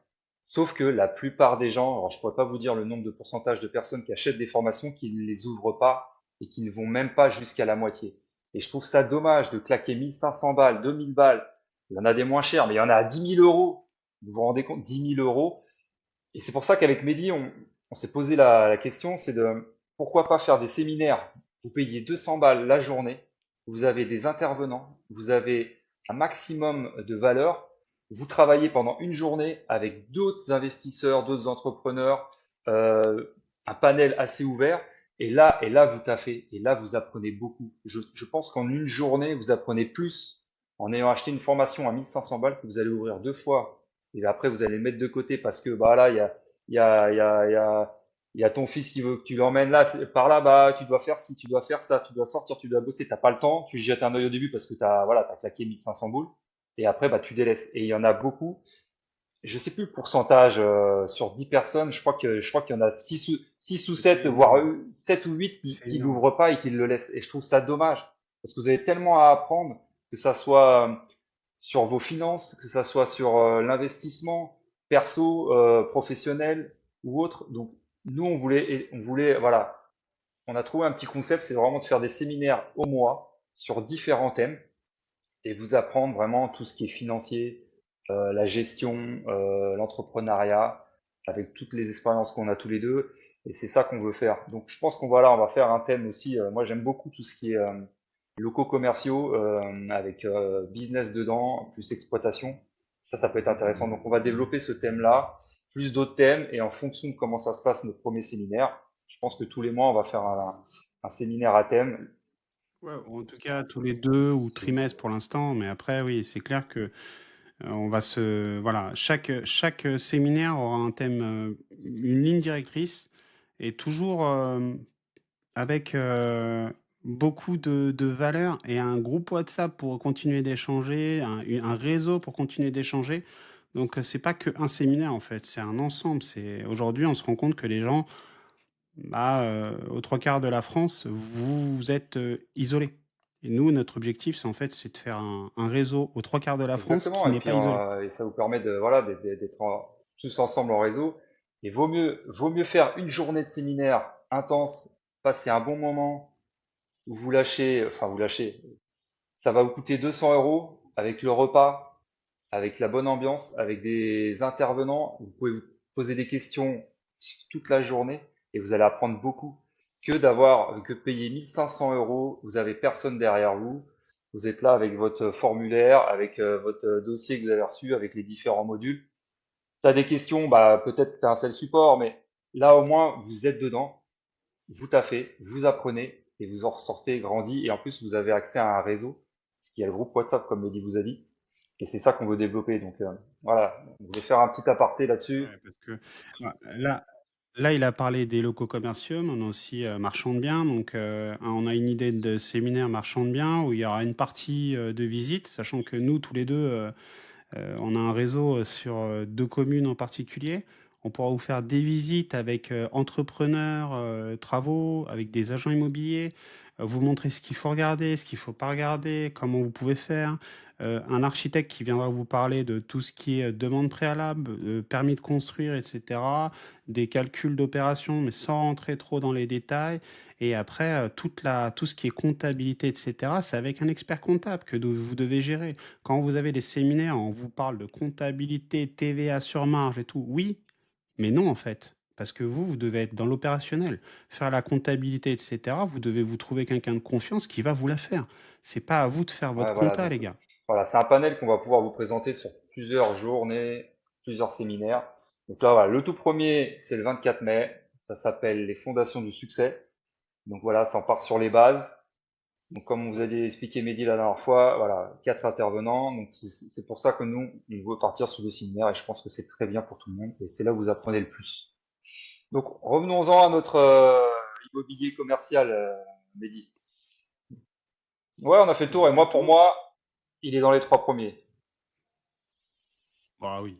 [SPEAKER 1] Sauf que la plupart des gens, alors je pourrais pas vous dire le nombre de pourcentage de personnes qui achètent des formations, qui ne les ouvrent pas et qui ne vont même pas jusqu'à la moitié. Et je trouve ça dommage de claquer 1500 balles, 2000 balles. Il y en a des moins chers, mais il y en a à 10 000 euros. Vous vous rendez compte, 10 000 euros. Et c'est pour ça qu'avec Mehdi, on s'est posé la question, c'est de pourquoi pas faire des séminaires. Vous payez 200 balles la journée, vous avez des intervenants, vous avez un maximum de valeur, vous travaillez pendant une journée avec d'autres investisseurs, d'autres entrepreneurs, un panel assez ouvert, et là vous taffez, et là vous apprenez beaucoup. Je pense qu'en une journée, vous apprenez plus en ayant acheté une formation à 1500 balles que vous allez ouvrir deux fois et après, vous allez le mettre de côté parce que bah là, il y a, il y a, il y a, il y a ton fils qui veut que tu l'emmènes là, par là, bah tu dois faire ci, tu dois faire ça, tu dois sortir, tu dois bosser, t'as pas le temps, tu jettes un œil au début parce que t'as claqué 1500 boules, et après bah tu délaisses. Et il y en a beaucoup. Je sais plus le pourcentage sur 10 personnes, je crois qu'il y en a 6 ou
[SPEAKER 2] C'est
[SPEAKER 1] 7 voire
[SPEAKER 2] énorme.
[SPEAKER 1] 7 ou 8
[SPEAKER 2] C'est
[SPEAKER 1] qui
[SPEAKER 2] énorme.
[SPEAKER 1] l'ouvrent pas et qui le laissent. Et je trouve ça dommage parce que vous avez tellement à apprendre, que ça soit sur vos finances, que ça soit sur l'investissement perso, professionnel ou autre. Donc nous on voulait voilà, on a trouvé un petit concept, c'est vraiment de faire des séminaires au mois sur différents thèmes et vous apprendre vraiment tout ce qui est financier, la gestion, l'entrepreneuriat, avec toutes les expériences qu'on a tous les deux. Et c'est ça qu'on veut faire. Donc je pense on va faire un thème aussi. Moi j'aime beaucoup tout ce qui est locaux commerciaux avec business dedans, plus exploitation. Ça peut être intéressant. Donc on va développer ce thème-là, plus d'autres thèmes, et en fonction de comment ça se passe notre premier séminaire, je pense que tous les mois on va faire un séminaire à thème.
[SPEAKER 2] Ouais, ou en tout cas, tous les 2 ou trimestres pour l'instant, mais après, oui, c'est clair que, on va voilà, chaque séminaire aura un thème, une ligne directrice et toujours, avec, beaucoup de valeur et un groupe WhatsApp pour continuer d'échanger, un réseau pour continuer d'échanger. Donc, c'est pas qu'un séminaire, en fait, c'est un ensemble. Aujourd'hui, on se rend compte que les gens, bah, aux 3 quarts de la France, vous êtes isolés. Et nous, notre objectif, c'est de faire un réseau aux 3 quarts de la France
[SPEAKER 1] Exactement.
[SPEAKER 2] qui
[SPEAKER 1] Et
[SPEAKER 2] n'est
[SPEAKER 1] puis,
[SPEAKER 2] pas isolé.
[SPEAKER 1] et ça vous permet de, voilà, d'être tous ensemble en réseau. Et vaut mieux faire une journée de séminaire intense, passer un bon moment, où vous lâchez, enfin, vous lâchez. Ça va vous coûter 200 euros avec le repas, avec la bonne ambiance, avec des intervenants. Vous pouvez vous poser des questions toute la journée et vous allez apprendre beaucoup que payer 1500 euros. Vous avez personne derrière vous. Vous êtes là avec votre formulaire, avec votre dossier que vous avez reçu, avec les différents modules. Tu as des questions, bah, peut-être que tu as un seul support, mais là au moins vous êtes dedans, vous taffez, vous apprenez et vous en ressortez grandi. Et en plus, vous avez accès à un réseau, parce qu'il y a le groupe WhatsApp, comme Mehdi vous a dit. Et c'est ça qu'on veut développer. Donc voilà, on voulait faire un petit aparté là-dessus.
[SPEAKER 2] Ouais, parce que là, là, il a parlé des locaux commerciaux, mais on a aussi marchand de biens. Donc, on a une idée de séminaire marchand de biens où il y aura une partie de visite, sachant que nous, tous les deux, on a un réseau sur 2 communes en particulier. On pourra vous faire des visites avec entrepreneurs, travaux, avec des agents immobiliers, vous montrer ce qu'il faut regarder, ce qu'il ne faut pas regarder, comment vous pouvez faire. Un architecte qui viendra vous parler de tout ce qui est demande préalable, permis de construire, etc. Des calculs d'opération, mais sans rentrer trop dans les détails. Et après, tout ce qui est comptabilité, etc., c'est avec un expert comptable que vous devez gérer. Quand vous avez des séminaires, on vous parle de comptabilité, TVA sur marge et tout. Oui, mais non en fait. Parce que vous devez être dans l'opérationnel. Faire la comptabilité, etc. Vous devez vous trouver quelqu'un de confiance qui va vous la faire. C'est pas à vous de faire
[SPEAKER 1] Ouais,
[SPEAKER 2] votre
[SPEAKER 1] voilà,
[SPEAKER 2] compta,
[SPEAKER 1] donc
[SPEAKER 2] les gars.
[SPEAKER 1] voilà, c'est un panel qu'on va pouvoir vous présenter sur plusieurs journées, plusieurs séminaires. Donc là, voilà, le tout premier, c'est le 24 mai. Ça s'appelle les fondations du succès. Donc voilà, ça en part sur les bases. Donc, comme on vous a expliqué Mehdi la dernière fois, voilà, 4 intervenants. Donc, c'est pour ça que nous, on veut partir sur le séminaire et je pense que c'est très bien pour tout le monde et c'est là où vous apprenez le plus. Donc, revenons-en à notre immobilier commercial, Mehdi. Ouais, on a fait le
[SPEAKER 2] On
[SPEAKER 1] tour
[SPEAKER 2] a
[SPEAKER 1] et
[SPEAKER 2] fait le
[SPEAKER 1] moi, pour
[SPEAKER 2] tour?
[SPEAKER 1] moi, il est dans les 3 premiers.
[SPEAKER 2] Ah oui,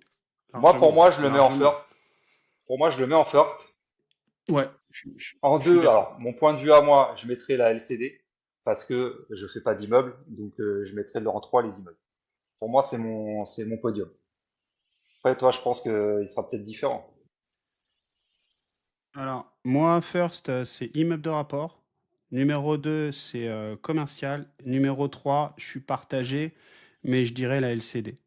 [SPEAKER 1] Moi, pour
[SPEAKER 2] largement,
[SPEAKER 1] moi, je le mets en
[SPEAKER 2] largement.
[SPEAKER 1] first. Pour moi, je le mets en first.
[SPEAKER 2] Ouais,
[SPEAKER 1] En
[SPEAKER 2] je suis
[SPEAKER 1] deux,
[SPEAKER 2] d'accord.
[SPEAKER 1] alors, mon point de vue à moi, je mettrais la LCD parce que je fais pas d'immeuble, donc je mettrais en 3 les immeubles. Pour moi, c'est mon podium. Après, toi, je pense qu'il sera peut-être différent.
[SPEAKER 2] Alors, moi, first, c'est immeuble de rapport. Numéro 2, c'est commercial. Numéro 3, je suis partagé, mais je dirais la LCD.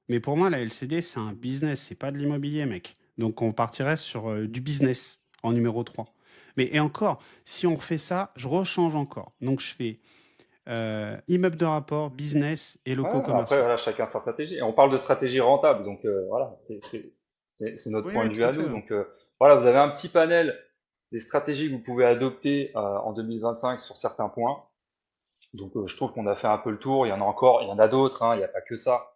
[SPEAKER 2] Mais pour moi, la LCD, c'est un business, c'est pas de l'immobilier, mec. Donc, on partirait sur du business en numéro 3. Mais et encore, si on refait ça, je rechange encore. Donc, je fais immeuble de rapport, business et
[SPEAKER 1] Ouais,
[SPEAKER 2] locaux
[SPEAKER 1] après,
[SPEAKER 2] commerciaux.
[SPEAKER 1] voilà, chacun sa stratégie. Et on parle de stratégie rentable, donc voilà, c'est notre
[SPEAKER 2] Oui,
[SPEAKER 1] point
[SPEAKER 2] oui,
[SPEAKER 1] de vue
[SPEAKER 2] tout à
[SPEAKER 1] à
[SPEAKER 2] fait.
[SPEAKER 1] nous.
[SPEAKER 2] Ouais.
[SPEAKER 1] Donc voilà, vous avez un petit panel des stratégies que vous pouvez adopter en 2025 sur certains points. Donc je trouve qu'on a fait un peu le tour. Il y en a encore, il y en a d'autres, hein, il n'y a pas que ça.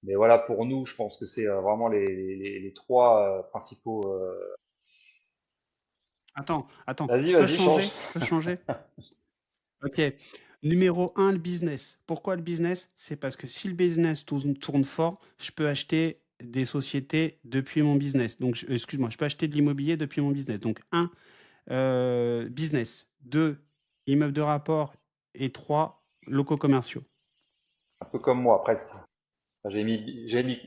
[SPEAKER 1] Mais voilà, pour nous, je pense que c'est vraiment les trois principaux.
[SPEAKER 2] Attends,
[SPEAKER 1] Vas-y,
[SPEAKER 2] je peux
[SPEAKER 1] vas-y, change.
[SPEAKER 2] changer? Je peux changer? Ok. Numéro un, le business. Pourquoi le business? C'est parce que si le business tourne fort, je peux acheter des sociétés depuis mon business. Donc, excuse-moi, je peux acheter de l'immobilier depuis mon business. Donc, un, business. Deux, immeuble de rapport. Et trois, locaux commerciaux.
[SPEAKER 1] Un peu comme moi, presque. J'ai mis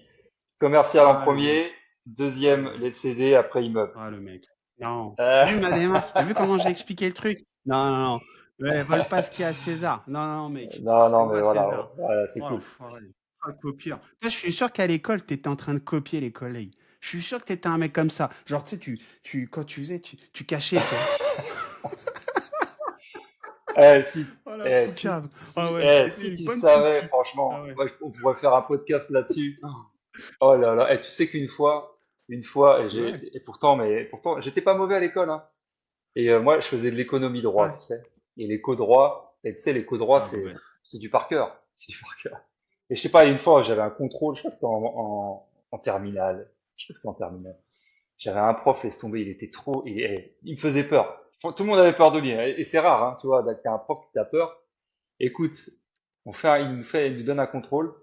[SPEAKER 1] commercial en
[SPEAKER 2] Ah, le
[SPEAKER 1] premier,
[SPEAKER 2] mec. Ah,
[SPEAKER 1] deuxième
[SPEAKER 2] le
[SPEAKER 1] les
[SPEAKER 2] mec.
[SPEAKER 1] CD, après immeuble.
[SPEAKER 2] Ah, le mec. Non.
[SPEAKER 1] Euh,
[SPEAKER 2] T'as vu ma démarche? T'as vu comment j'ai expliqué le truc? Non, non, non. Ouais, vole pas ce qu'il y a à César. Non, non, mec.
[SPEAKER 1] non, non, mais
[SPEAKER 2] Rends-moi
[SPEAKER 1] voilà,
[SPEAKER 2] César.
[SPEAKER 1] voilà, c'est
[SPEAKER 2] Oh
[SPEAKER 1] cool.
[SPEAKER 2] l'enfoiré. Oh le copieur. Toi, je suis sûr qu'à l'école, tu étais en train de copier les collègues. Je suis sûr que tu étais un mec comme ça. Genre, tu sais, quand tu faisais, tu cachais, tu vois.
[SPEAKER 1] Eh, si,
[SPEAKER 2] Oh la poucave. Ah ouais, c'était
[SPEAKER 1] si
[SPEAKER 2] une
[SPEAKER 1] tu
[SPEAKER 2] bonne
[SPEAKER 1] savais,
[SPEAKER 2] pouquille.
[SPEAKER 1] franchement,
[SPEAKER 2] Ah ouais.
[SPEAKER 1] moi, on pourrait faire un podcast là-dessus. Oh là là, tu sais une fois,
[SPEAKER 2] Ouais.
[SPEAKER 1] et pourtant, j'étais pas mauvais à l'école, hein. Et moi, je faisais de l'économie droit,
[SPEAKER 2] Ouais.
[SPEAKER 1] tu sais. Et l'éco droit, et tu sais, l'éco droit,
[SPEAKER 2] Ah ouais.
[SPEAKER 1] c'est du par cœur. C'est du par cœur. Et je sais pas, une fois, j'avais un contrôle, je crois que c'était en terminale. Je crois que c'était en terminale. J'avais un prof, laisse tomber, il était trop, il me faisait peur. Tout le monde avait peur de lui, hein, et c'est rare, hein, tu vois, t'as un prof qui t'a peur. Écoute, il nous donne un contrôle.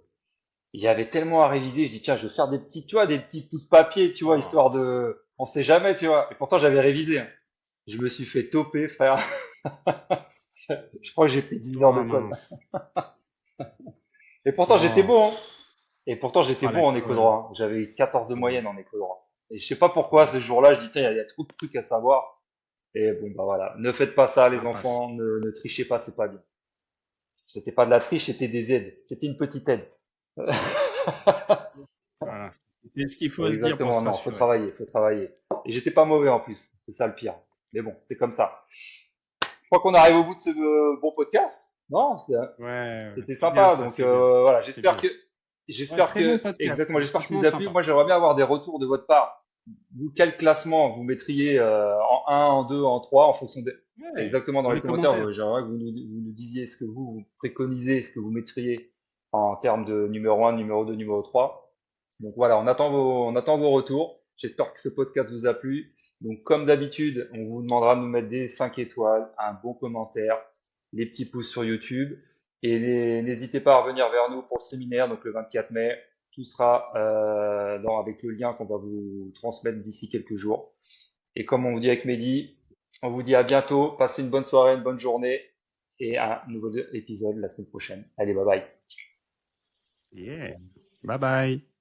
[SPEAKER 1] Il y avait tellement à réviser, je dis tiens, je vais faire des petits, tu vois, des petits bouts de papier, tu vois,
[SPEAKER 2] Oh,
[SPEAKER 1] histoire de, on sait jamais, tu vois. Et pourtant j'avais révisé, hein. Je me suis fait toper, frère. Je crois que j'ai pris 10 heures de
[SPEAKER 2] oh
[SPEAKER 1] colle.
[SPEAKER 2] mince.
[SPEAKER 1] Et pourtant j'étais
[SPEAKER 2] Oh,
[SPEAKER 1] bon, hein. Et pourtant j'étais
[SPEAKER 2] ah, la
[SPEAKER 1] bon en éco
[SPEAKER 2] colle.
[SPEAKER 1] droit, hein. J'avais 14 de
[SPEAKER 2] Oh,
[SPEAKER 1] moyenne en éco droit. Et je sais pas pourquoi
[SPEAKER 2] oh.
[SPEAKER 1] ce jour-là, je dis tiens, il y a trop de trucs à savoir. Et bon bah voilà, ne faites pas ça les
[SPEAKER 2] Ah, passe.
[SPEAKER 1] enfants, ne trichez pas, c'est pas bien. C'était pas de la triche, c'était des aides. C'était une petite aide.
[SPEAKER 2] Voilà. C'est ce qu'il faut se dire pour
[SPEAKER 1] Exactement,
[SPEAKER 2] se
[SPEAKER 1] non, faut
[SPEAKER 2] rassurer.
[SPEAKER 1] travailler, faut travailler. Et j'étais pas mauvais en plus, c'est ça le pire. Mais bon, c'est comme ça. Je crois qu'on arrive au bout de ce bon podcast. Non,
[SPEAKER 2] Ouais, ouais.
[SPEAKER 1] c'était
[SPEAKER 2] C'est bien
[SPEAKER 1] sympa.
[SPEAKER 2] ça,
[SPEAKER 1] Donc
[SPEAKER 2] c'est bien.
[SPEAKER 1] voilà,
[SPEAKER 2] C'est bien. Ouais, très bon podcast.
[SPEAKER 1] exactement, j'espère que ça
[SPEAKER 2] Franchement
[SPEAKER 1] vous a plu.
[SPEAKER 2] sympa.
[SPEAKER 1] Moi, j'aimerais bien avoir des retours de votre part. Vous, quel classement vous mettriez en un, en 2, en 3, en fonction des...
[SPEAKER 2] Ouais,
[SPEAKER 1] Exactement, dans
[SPEAKER 2] dans
[SPEAKER 1] les
[SPEAKER 2] les
[SPEAKER 1] commentaires,
[SPEAKER 2] commentaires.
[SPEAKER 1] j'aimerais que vous nous disiez ce que vous préconisez, ce que vous mettriez en termes de numéro un, numéro 2, numéro 3. Donc voilà, on attend vos retours. J'espère que ce podcast vous a plu. Donc comme d'habitude, on vous demandera de nous mettre des 5 étoiles, un bon commentaire, les petits pouces sur YouTube. Et n'hésitez pas à revenir vers nous pour le séminaire, donc le 24 mai. Tout sera avec le lien qu'on va vous transmettre d'ici quelques jours. Et comme on vous dit avec Mehdi, on vous dit à bientôt. Passez une bonne soirée, une bonne journée et un nouveau épisode la semaine prochaine. Allez, bye bye.
[SPEAKER 2] Yeah. Bye bye.